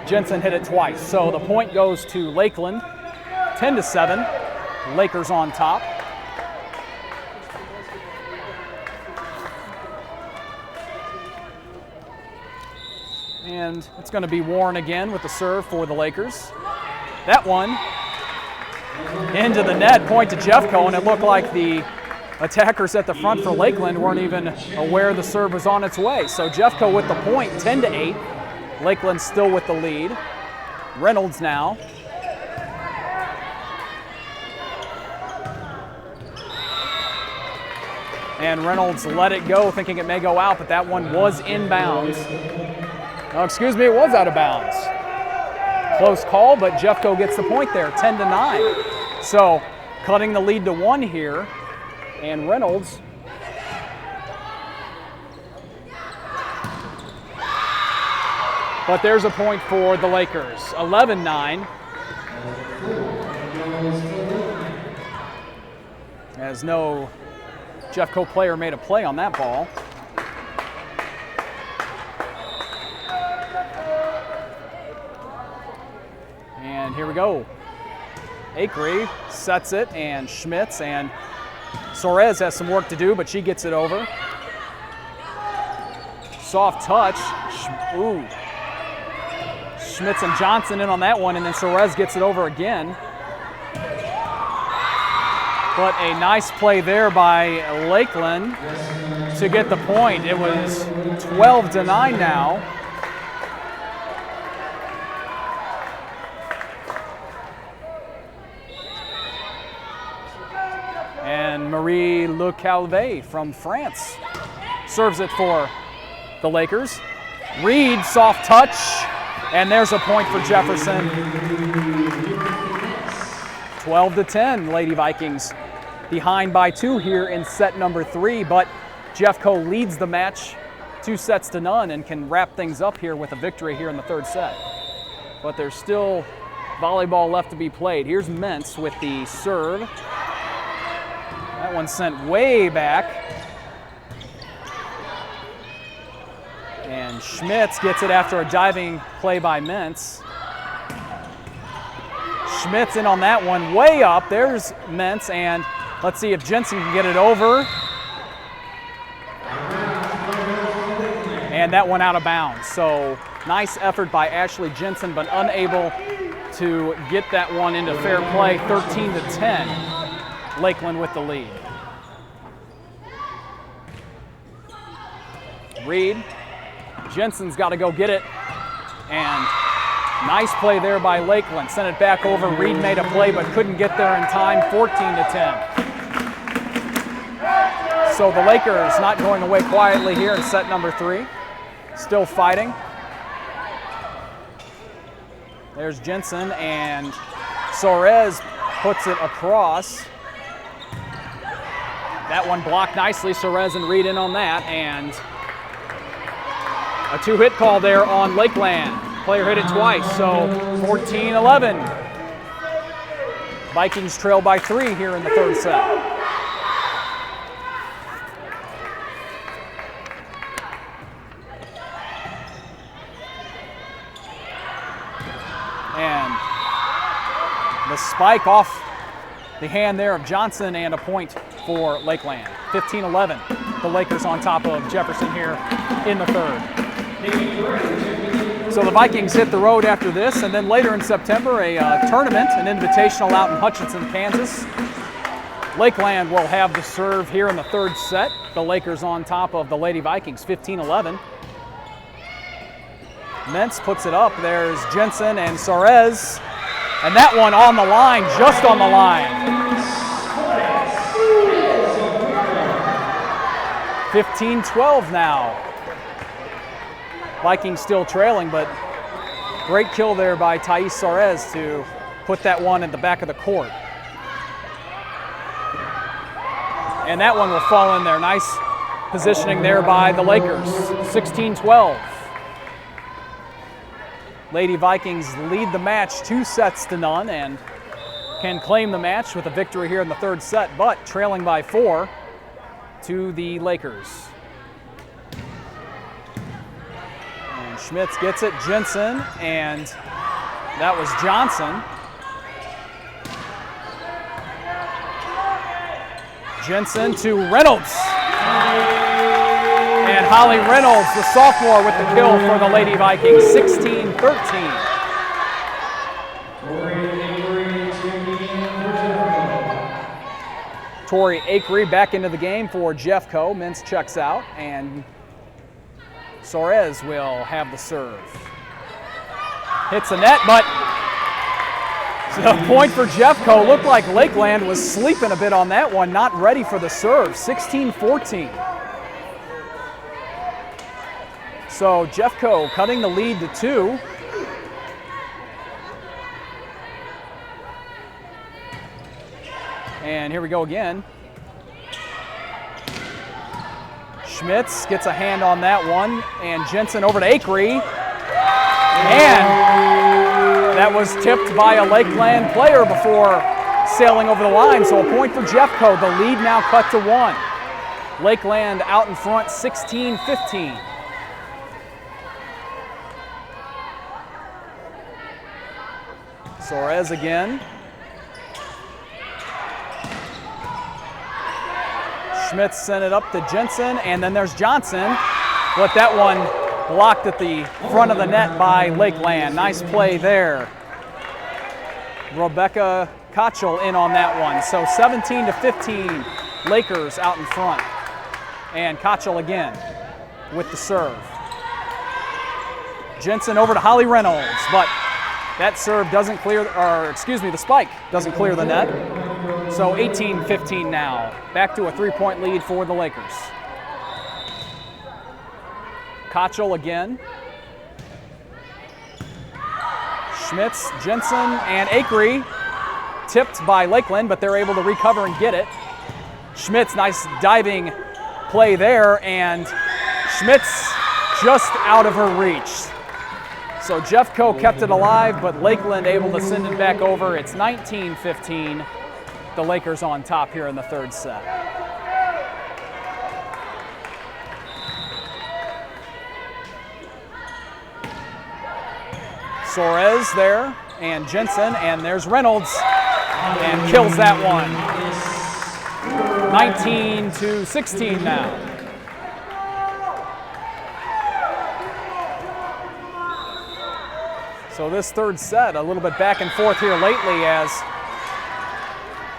Jensen hit it twice. So the point goes to Lakeland, 10-7. Lakers on top. And it's going to be Warren again with the serve for the Lakers. That one into the net, point to Jeffco, and it looked like the attackers at the front for Lakeland weren't even aware the serve was on its way. So Jeffco with the point, 10-8. Lakeland still with the lead. Reynolds now. And Reynolds let it go, thinking it may go out, but that one was inbounds. Oh, excuse me, it was out of bounds. Close call, but Jeffco gets the point there, 10-9. So cutting the lead to 1 here. And Reynolds but there's a point for the Lakers, 11-9. As no Jeffco player made a play on that ball. And here we go. Akery sets it, and Schmitz, and Soares has some work to do, but she gets it over. Soft touch. Ooh. Schmitz and Johnson in on that one, and then Suarez gets it over again. But a nice play there by Lakeland to get the point. It was 12-9 now. And Marie Le Calvé from France serves it for the Lakers. Reed, soft touch, and there's a point for Jefferson. 12-10, Lady Vikings behind by 2 here in set number 3, but Jeffco leads the match 2-0 and can wrap things up here with a victory here in the 3rd set. But there's still volleyball left to be played. Here's Mentz with the serve. That one sent way back. And Schmitz gets it after a diving play by Mentz. Schmitz in on that one, way up. There's Mentz, and let's see if Jensen can get it over. And that one out of bounds. So nice effort by Ashley Jensen, but unable to get that one into fair play. 13-10, Lakeland with the lead. Reed, Jensen's got to go get it. And nice play there by Lakeland. Sent it back over. Reed made a play but couldn't get there in time. 14-10. So the Lakers not going away quietly here in set number 3. Still fighting. There's Jensen, and Suarez puts it across. That one blocked nicely. Suarez and Reed in on that, and a 2-hit call there on Lakeland. Player hit it twice, so 14-11. Vikings trail by 3 here in the 3rd set. And the spike off the hand there of Johnson, and a point for Lakeland. 15-11. The Lakers on top of Jefferson here in the 3rd. So the Vikings hit the road after this, and then later in September, a tournament, an invitational out in Hutchinson, Kansas. Lakeland will have the serve here in the 3rd set. The Lakers on top of the Lady Vikings, 15-11. Mentz puts it up. There's Jensen and Suarez. And that one on the line, just on the line. 15-12 now. Vikings still trailing, but great kill there by Thais Suarez to put that one at the back of the court. And that one will fall in there. Nice positioning there by the Lakers. 16-12. Lady Vikings lead the match 2-0 and can claim the match with a victory here in the 3rd set, but trailing by 4 to the Lakers. And Schmitz gets it, Jensen, and that was Johnson. Jensen to Reynolds. And Holly Reynolds, the sophomore, with the kill for the Lady Vikings, 16-13. Tori Akery back into the game for Jeffco. Mentz checks out, and Suarez will have the serve. Hits the net, but the point for Jeffco. Looked like Lakeland was sleeping a bit on that one, not ready for the serve, 16-14. So Jeffco cutting the lead to 2. And here we go again. Schmitz gets a hand on that one, and Jensen over to Akery. And that was tipped by a Lakeland player before sailing over the line, so a point for Jeffco. The lead now cut to 1. Lakeland out in front, 16-15. Suarez again. Schmitz sent it up to Jensen, and then there's Johnson. But that one blocked at the front of the net by Lakeland. Nice play there. Rebecca Kochel in on that one. So 17-15, Lakers out in front. And Kochel again with the serve. Jensen over to Holly Reynolds, but that serve doesn't clear, or excuse me, the spike doesn't clear the net. So 18-15 now. Back to a 3-point lead for the Lakers. Kochel again. Schmitz, Jensen, and Akery tipped by Lakeland, but they're able to recover and get it. Schmitz, nice diving play there, and Schmitz just out of her reach. So Jeffco kept it alive, but Lakeland able to send it back over. It's 19-15. The Lakers on top here in the third set. Soares there, and Jensen, and there's Reynolds, and kills that one. 19-16 now. So this third set, a little bit back and forth here lately as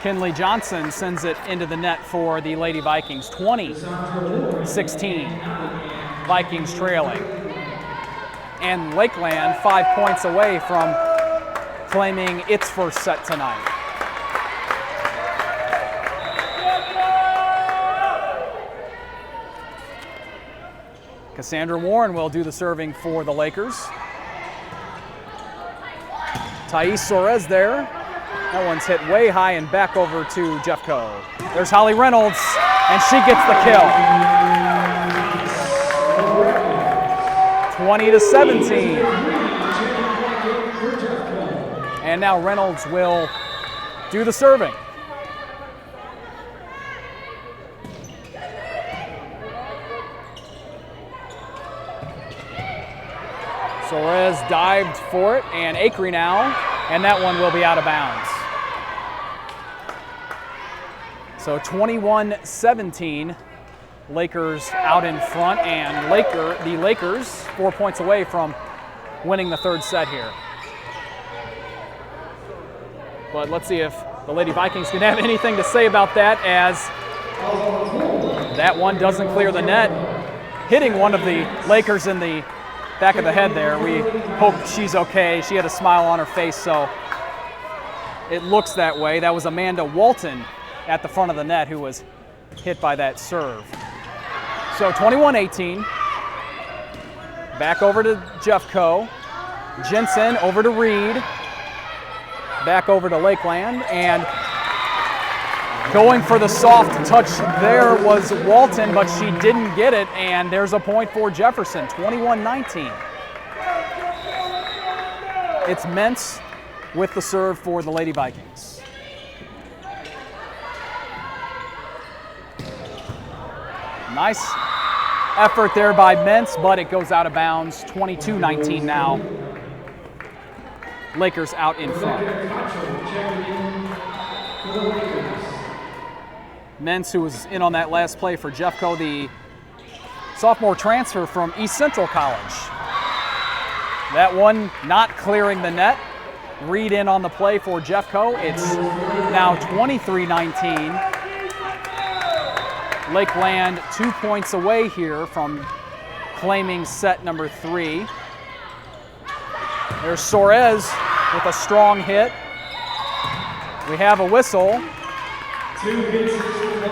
Kinley Johnson sends it into the net for the Lady Vikings. 20-16, Vikings trailing. And Lakeland 5 points away from claiming its first set tonight. Cassandra Warren will do the serving for the Lakers. Thais Soares there. That one's hit way high and back over to Jeffco. There's Holly Reynolds, and she gets the kill. 20-17. And now Reynolds will do the serving. Soares dived for it, and Akery now, and that one will be out of bounds. So 21-17, Lakers out in front, and the Lakers 4 points away from winning the third set here. But let's see if the Lady Vikings can have anything to say about that, as that one doesn't clear the net, hitting one of the Lakers in the back of the head there. We hope she's okay. She had a smile on her face, so it looks that way. That was Amanda Walton at the front of the net who was hit by that serve. So 21-18. Back over to Jeffco. Jensen over to Reed. Back over to Lakeland, and going for the soft touch there was Walton, but she didn't get it, and there's a point for Jefferson, 21-19. It's Mentz with the serve for the Lady Vikings. Nice effort there by Mentz, but it goes out of bounds, 22-19 now. Lakers out in front. Mentz, who was in on that last play for Jeffco, the sophomore transfer from East Central College. That one not clearing the net. Reed in on the play for Jeffco. It's now 23-19. Lakeland 2 points away here from claiming set number 3. There's Soares with a strong hit. We have a whistle.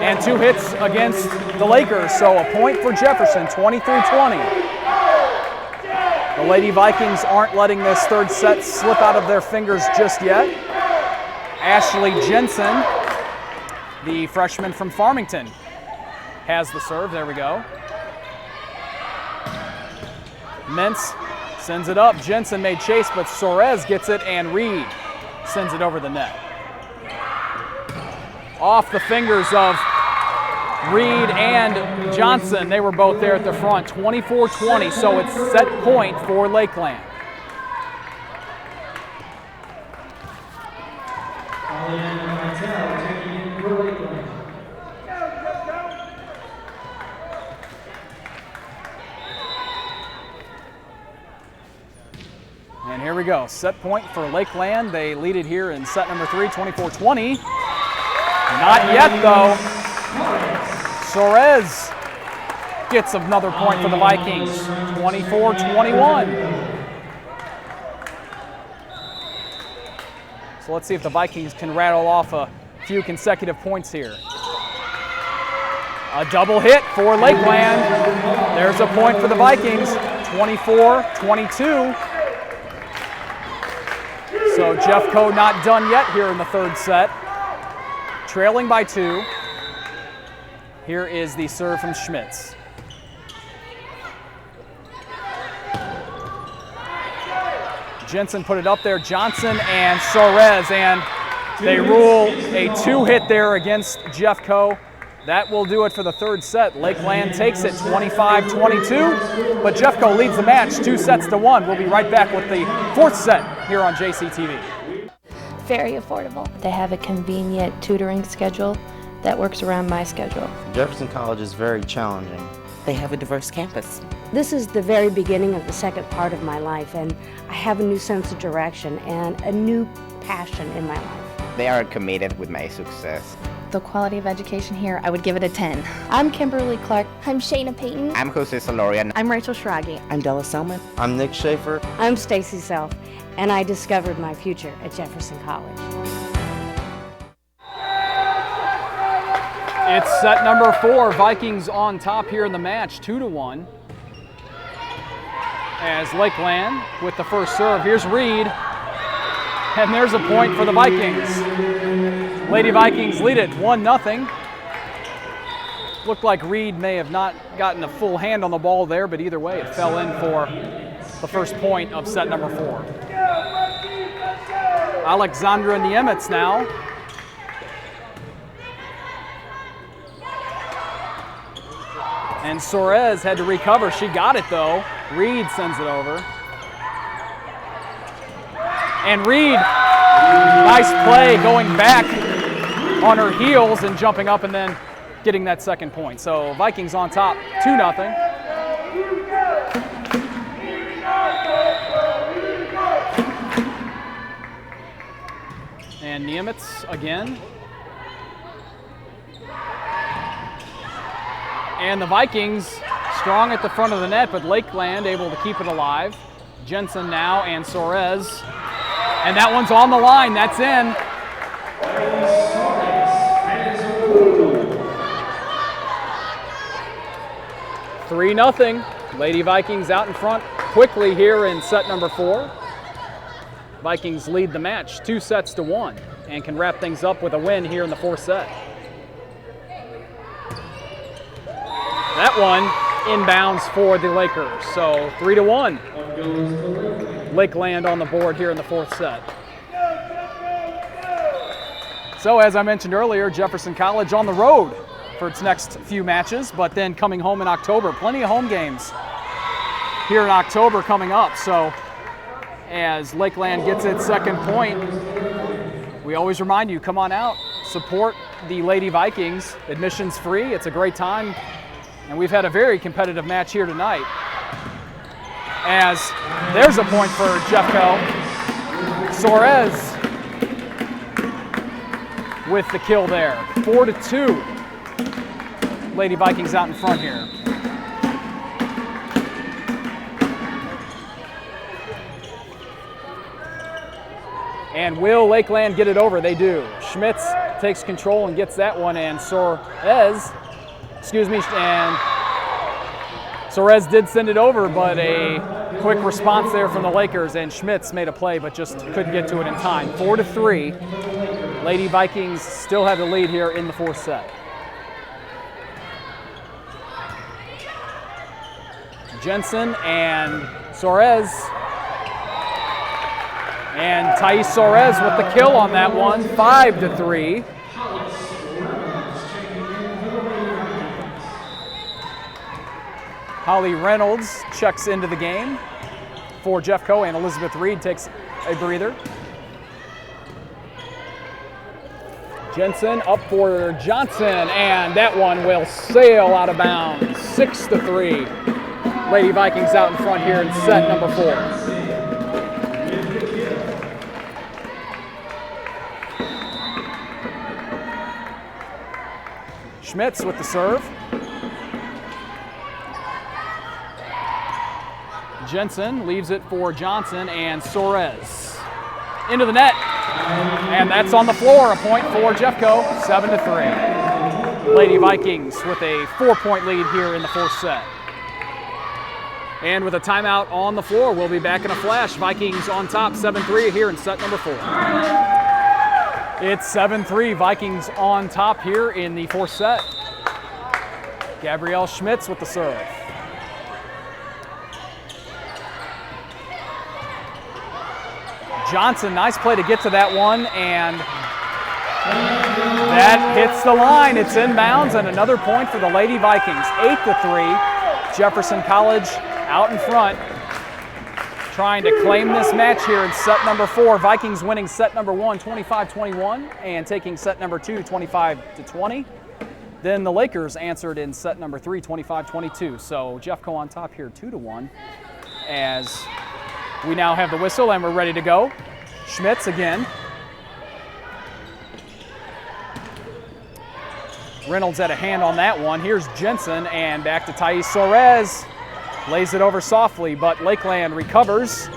And 2 hits against the Lakers, so a point for Jefferson, 23-20. The Lady Vikings aren't letting this third set slip out of their fingers just yet. Ashley Jensen, the freshman from Farmington, has the serve. There we go. Mentz sends it up. Jensen made chase, but Soares gets it, and Reed sends it over the net. Off the fingers of Reed and Johnson. They were both there at the front, 24-20, so it's set point for Lakeland. we go. Set point for Lakeland. They lead it here in set number 3, 24-20. Not yet, though. Soares gets another point for the Vikings, 24-21. So let's see if the Vikings can rattle off a few consecutive points here. A double hit for Lakeland. There's a point for the Vikings, 24-22. So Jeffco not done yet here in the third set. Trailing by 2. Here is the serve from Schmitz. Jensen put it up there, Johnson and Soares, and they rule a 2-hit there against Jeffco. That will do it for the third set. Lakeland takes it 25-22, but Jeffco leads the match 2-1. We'll be right back with the fourth set here on JCTV. Very affordable. They have a convenient tutoring schedule that works around my schedule. Jefferson College is very challenging. They have a diverse campus. This is the very beginning of the second part of my life, and I have a new sense of direction and a new passion in my life. They are committed with my success. The quality of education here, I would give it a 10. I'm Kimberly Clark. I'm Shayna Payton. I'm Jose Soloria. I'm Rachel Schragi. I'm Della Selman. I'm Nick Schaefer. I'm Stacy Self, and I discovered my future at Jefferson College. It's set number 4. Vikings on top here in the match, 2-1. As Lakeland with the first serve. Here's Reed. And there's a point for the Vikings. Lady Vikings lead it 1-0. Looked like Reed may have not gotten a full hand on the ball there, but either way, it fell in for the first point of set number 4. Alexandra Niemitz now. And Soares had to recover. She got it though. Reed sends it over. And Reed, nice play going back on her heels and jumping up and then getting that second point. So Vikings on top, 2-0. And Niemitz again. And the Vikings strong at the front of the net, but Lakeland able to keep it alive. Jensen now and Soares. And that one's on the line, that's in. Three 0. Lady Vikings out in front quickly here in set number 4. Vikings lead the match 2-1 and can wrap things up with a win here in the fourth set. That one inbounds for the Lakers, so 3-1. Lakeland on the board here in the fourth set. So as I mentioned earlier, Jefferson College on the road for its next few matches, but then coming home in October. Plenty of home games here in October coming up. So as Lakeland gets its second point, we always remind you, come on out, support the Lady Vikings. Admission's free, it's a great time. And we've had a very competitive match here tonight. As there's a point for Jeffco. Soares with the kill there. 4-2. Lady Vikings out in front here. And will Lakeland get it over? They do. Schmitz takes control and gets that one, and Soares did send it over, but a quick response there from the Lakers, and Schmitz made a play but just couldn't get to it in time. 4-3. Lady Vikings still have the lead here in the fourth set. Jensen and Soares. And Thais Soares with the kill on that one, 5-3. Holly Reynolds checks into the game for Jeffco, and Elizabeth Reed takes a breather. Jensen up for Johnson, and that one will sail out of bounds, 6-3. Lady Vikings out in front here in set number 4. Schmitz with the serve. Jensen leaves it for Johnson and Soares. Into the net, and that's on the floor. A point for Jeffco, 7-3. Lady Vikings with a 4-point lead here in the fourth set. And with a timeout on the floor, we'll be back in a flash. Vikings on top, 7-3 here in set number 4. It's 7-3, Vikings on top here in the fourth set. Gabrielle Schmitz with the serve. Johnson, nice play to get to that one, and that hits the line. It's inbounds, and another point for the Lady Vikings. 8-3. Jefferson College out in front, trying to claim this match here in set number 4. Vikings winning set number 1, 25-21, and taking set number 2, 25-20. Then the Lakers answered in set number 3, 25-22. So Jeffco on top here, 2-1, as we now have the whistle and we're ready to go. Schmitz again. Reynolds had a hand on that one. Here's Jensen, and back to Thais Soares. Lays it over softly, but Lakeland recovers.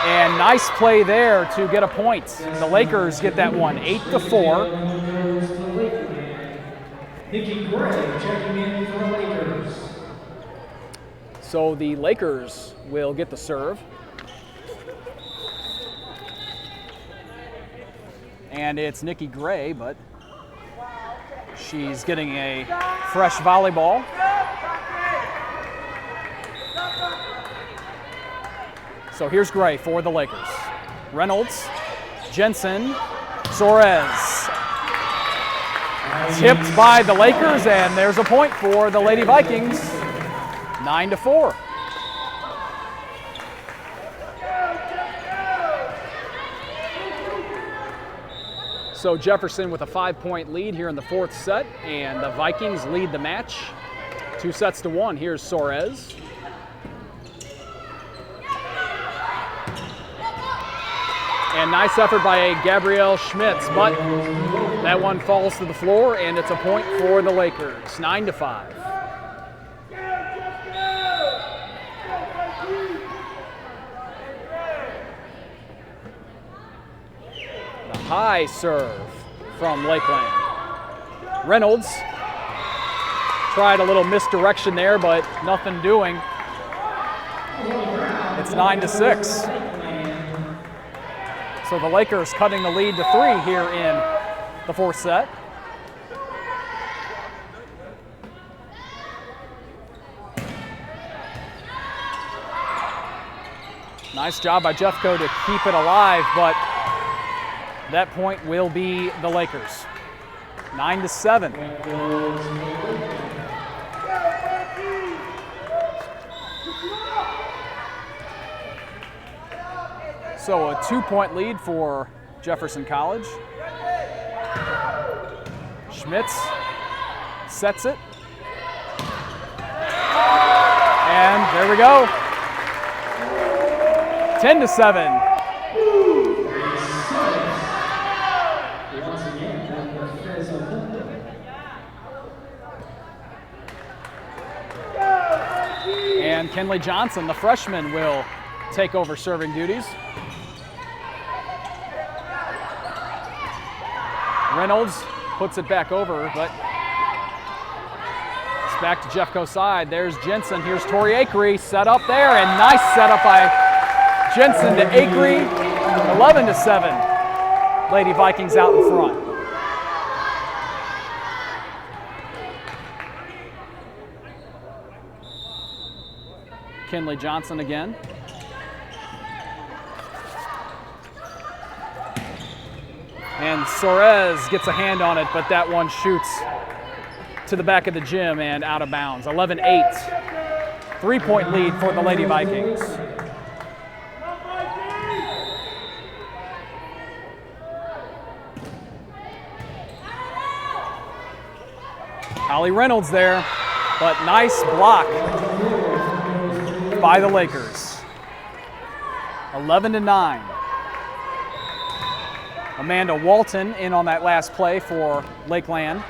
And nice play there to get a point. The Lakers get that one, 8-4. Nikki Gray checking in for the Lakers. So the Lakers will get the serve. And it's Nikki Gray, but she's getting a fresh volleyball. So here's Gray for the Lakers. Reynolds, Jensen, Soares. Tipped by the Lakers, and there's a point for the Lady Vikings, 9-4. So Jefferson with a 5-point lead here in the fourth set, and the Vikings lead the match 2-1. Here's Soares. And nice effort by Gabrielle Schmitz, but that one falls to the floor, and it's a point for the Lakers, 9-5. The high serve from Lakeland. Reynolds tried a little misdirection there, but nothing doing. It's 9-6. So the Lakers cutting the lead to 3 here in the fourth set. Nice job by Jeffco to keep it alive, but that point will be the Lakers. 9-7. So a 2-point lead for Jefferson College. Schmitz sets it. And there we go. 10-7. And Kenley Johnson, the freshman, will take over serving duties. Reynolds puts it back over, but it's back to Jeffco's side. There's Jensen. Here's Tori Akery set up there, and nice setup by Jensen to Akery. 11-7. Lady Vikings out in front. Kenley Johnson again. And Soares gets a hand on it, but that one shoots to the back of the gym and out of bounds. 11-8. 3-point lead for the Lady Vikings. Holly Reynolds there, but nice block by the Lakers. 11-9. Amanda Walton in on that last play for Lakeland.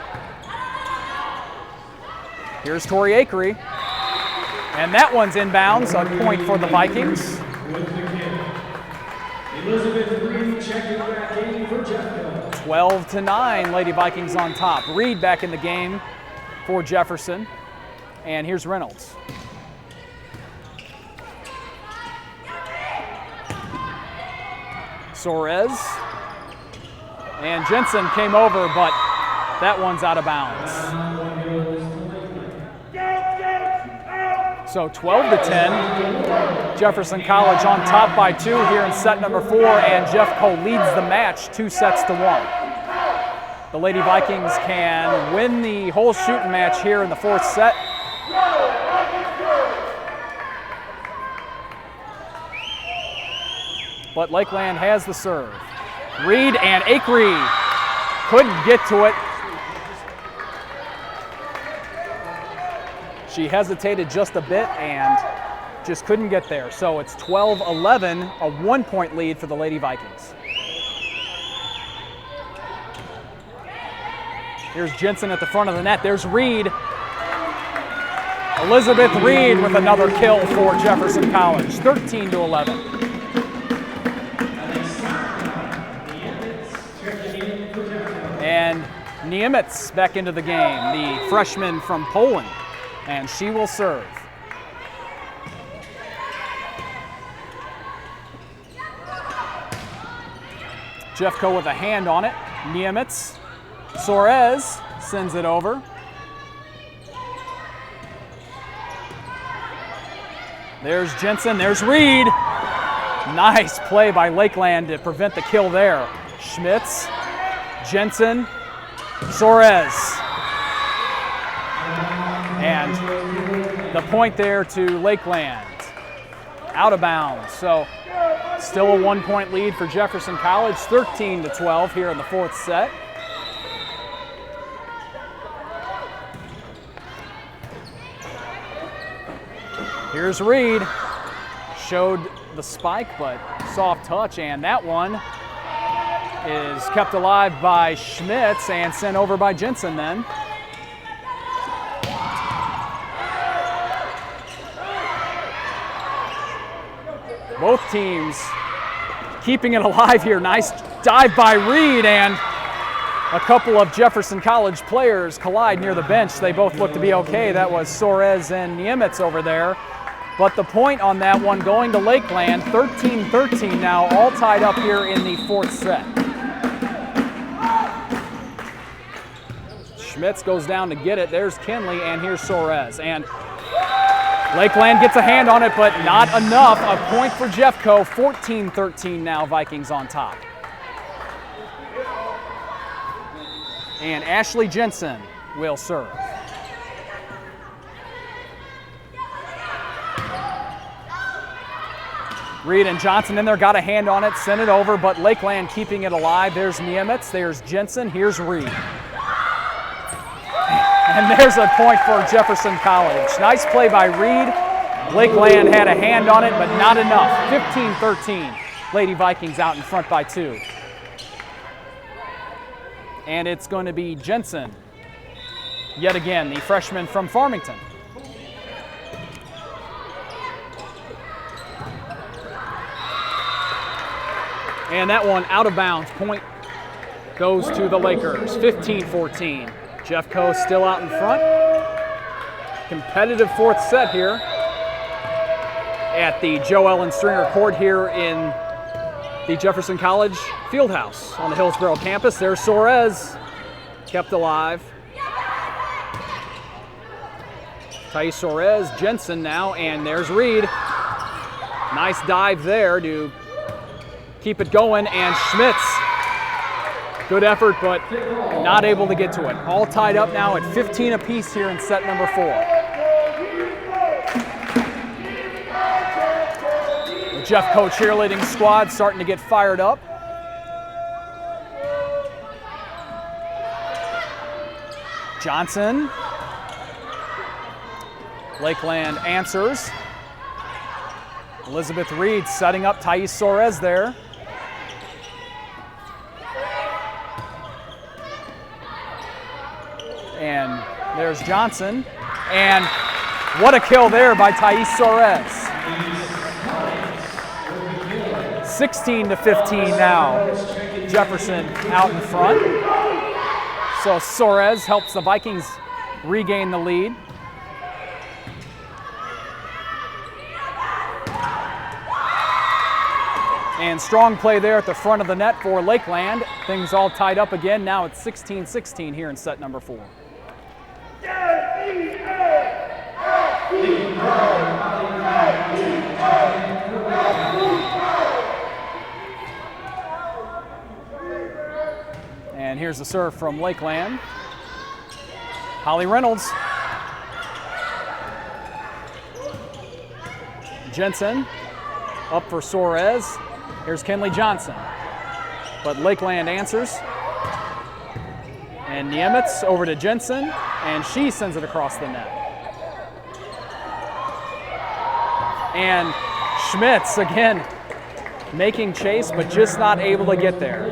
Here's Tori Akery. And that one's inbounds, a point for the Vikings. Elizabeth Reed checking back in for Jeffco. 12-9, Lady Vikings on top. Reed back in the game for Jefferson. And here's Reynolds. Soares. And Jensen came over, but that one's out of bounds. So 12-10, Jefferson College on top by 2 here in set number 4, and Jeffco leads the match 2-1. The Lady Vikings can win the whole shooting match here in the 4th set. But Lakeland has the serve. Reed and Akery couldn't get to it. She hesitated just a bit and just couldn't get there. So it's 12-11, a 1-point lead for the Lady Vikings. Here's Jensen at the front of the net. There's Reed. Elizabeth Reed with another kill for Jefferson College, 13-11. And Niemitz back into the game, the freshman from Poland, and she will serve. Jeffco with a hand on it. Niemitz. Soares sends it over. There's Jensen, there's Reed. Nice play by Lakeland to prevent the kill there. Schmitz, Jensen, Soares. And the point there to Lakeland. Out of bounds. So still a 1-point lead for Jefferson College, 13-12 here in the 4th set. Here's Reed. Showed the spike, but soft touch, and that one is kept alive by Schmitz and sent over by Jensen then. Both teams keeping it alive here. Nice dive by Reed, and a couple of Jefferson College players collide near the bench. They both look to be okay. That was Soares and Niemitz over there. But the point on that one going to Lakeland, 13-13 now, all tied up here in the 4th set. Schmitz goes down to get it. There's Kinley, and here's Soares. And Lakeland gets a hand on it, but not enough. A point for Jeffco, 14-13 now, Vikings on top. And Ashley Jensen will serve. Reed and Johnson in there, got a hand on it, sent it over, but Lakeland keeping it alive. There's Niemitz, there's Jensen, here's Reed. And there's a point for Jefferson College. Nice play by Reed. Lakeland had a hand on it, but not enough. 15-13, Lady Vikings out in front by 2. And it's going to be Jensen, yet again, the freshman from Farmington. And that one out of bounds. Point goes to the Lakers, 15-14. Jeffco still out in front. Competitive 4th set here at the Joe Ellen Stringer Court here in the Jefferson College Fieldhouse on the Hillsboro campus. There's Soares, kept alive. Thais Soares, Jensen now, and there's Reed. Nice dive there to keep it going, and Schmitz. Good effort, but not able to get to it. All tied up now at 15 apiece here in set number 4. The Jeffco cheerleading squad starting to get fired up. Johnson. Lakeland answers. Elizabeth Reed setting up Thais Soares there. And There's Johnson, and what a kill there by Thais Suarez. 16-15 now. Jefferson out in front. So Suarez helps the Vikings regain the lead. And strong play there at the front of the net for Lakeland. Things all tied up again. Now it's 16-16 here in set number 4. And here's the serve from Lakeland. Holly Reynolds. Jensen up for Suarez. Here's Kenley Johnson. But Lakeland answers. And Niemitz over to Jensen, and she sends it across the net. And Schmitz again making chase, but just not able to get there.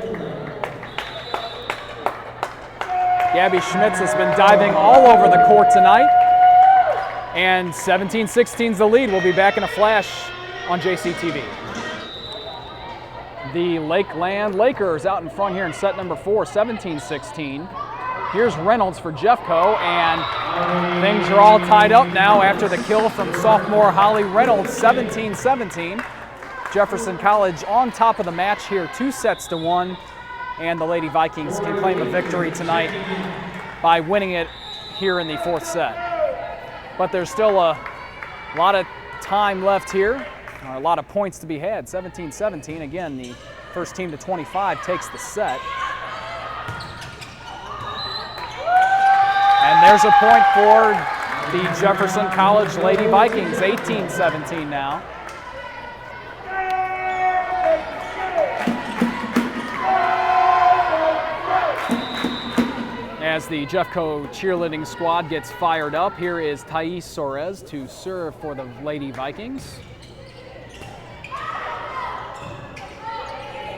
Gabby Schmitz has been diving all over the court tonight. And 17-16's the lead. We'll be back in a flash on JCTV. The Lakeland Lakers out in front here in set number 4, 17-16. Here's Reynolds for Jeffco, and things are all tied up now after the kill from sophomore Holly Reynolds, 17-17. Jefferson College on top of the match here, 2-1, and the Lady Vikings can claim a victory tonight by winning it here in the 4th set. But there's still a lot of time left here, a lot of points to be had. 17-17, again, the first team to 25 takes the set. And there's a point for the Jefferson College Lady Vikings, 18-17 now. As the Jeffco cheerleading squad gets fired up, here is Thais Suarez to serve for the Lady Vikings.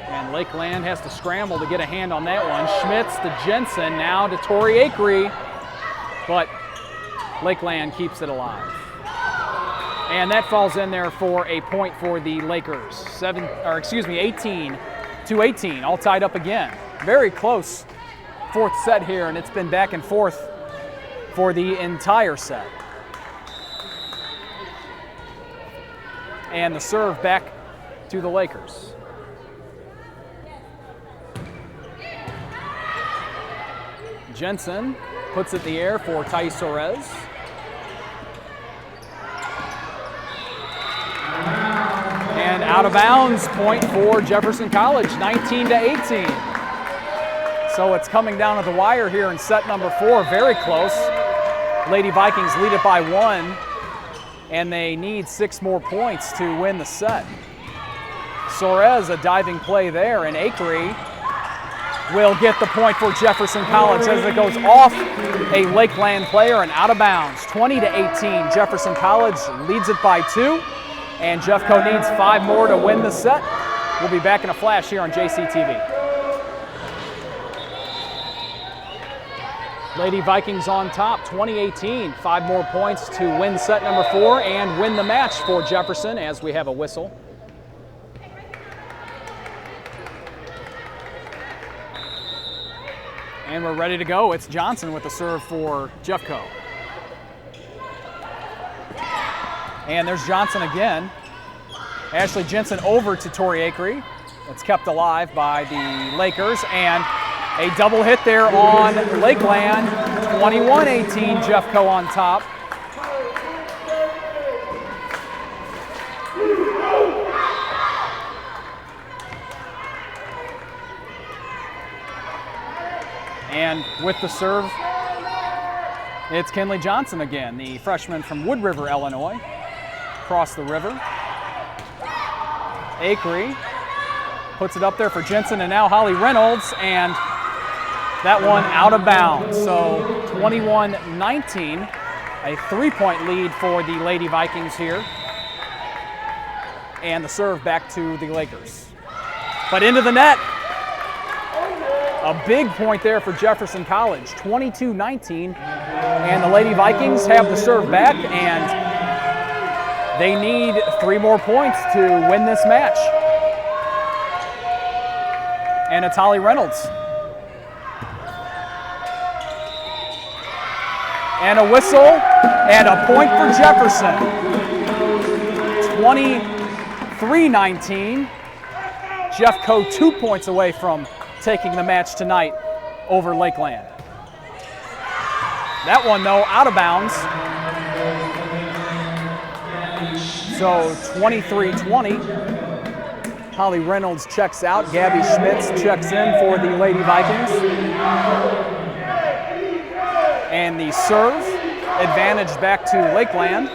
And Lakeland has to scramble to get a hand on that one. Schmitz to Jensen, now to Tori Akery, but Lakeland keeps it alive. And that falls in there for a point for the Lakers. 18-18, all tied up again. Very close 4th set here, and it's been back and forth for the entire set. And the serve back to the Lakers. Jensen puts it in the air for Thais Suarez. And out of bounds, point for Jefferson College, 19-18. So it's coming down to the wire here in set number 4, very close. Lady Vikings lead it by 1, and they need 6 more points to win the set. Suarez, a diving play there, and Akery will get the point for Jefferson College as it goes off a Lakeland player and out of bounds. 20-18, Jefferson College leads it by 2, and Jeffco needs 5 more to win the set. We'll be back in a flash here on JCTV. Lady Vikings on top, 20-18, 5 more points to win set number 4 and win the match for Jefferson as we have a whistle. And we're ready to go. It's Johnson with the serve for Jeffco. And there's Johnson again. Ashley Jensen over to Tori Akery. It's kept alive by the Lakers, and a double hit there on Lakeland. 21-18, Jeffco on top. And with the serve, it's Kenley Johnson again, the freshman from Wood River, Illinois, across the river. Akery puts it up there for Jensen, and now Holly Reynolds, and that one out of bounds. So 21-19, a 3-point lead for the Lady Vikings here. And the serve back to the Lakers. But into the net. A big point there for Jefferson College, 22-19. And the Lady Vikings have the serve back, and they need 3 more points to win this match. And it's Holly Reynolds. And a whistle, and a point for Jefferson. 23-19. Jeffco 2 points away from taking the match tonight over Lakeland. That one, though, out of bounds. So 23-20. Holly Reynolds checks out. Gabby Schmitz checks in for the Lady Vikings. And the serve advantage back to Lakeland.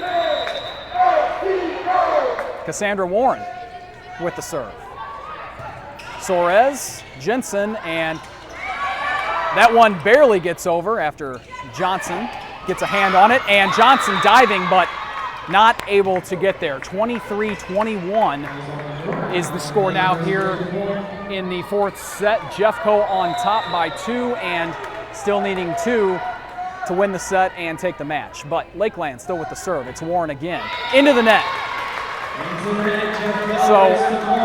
Cassandra Warren with the serve. Soares, Jensen, and that one barely gets over after Johnson gets a hand on it, and Johnson diving but not able to get there. 23-21 is the score now here in the 4th set. Jeffco on top by 2 and still needing 2 to win the set and take the match. But Lakeland still with the serve. It's Warren again. Into the net. So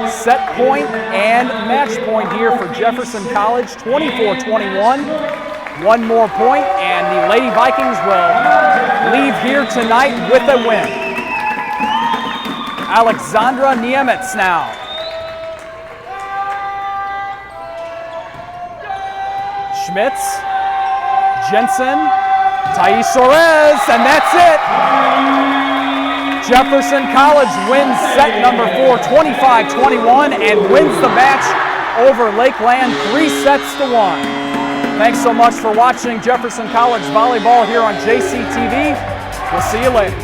set point and match point here for Jefferson College, 24-21. 1 more point, and the Lady Vikings will leave here tonight with a win. Alexandra Niemitz now. Schmitz, Jensen, Thais Soares, and that's it. Jefferson College wins set number 4, 25-21, and wins the match over Lakeland 3-1. Thanks so much for watching Jefferson College Volleyball here on JCTV. We'll see you later.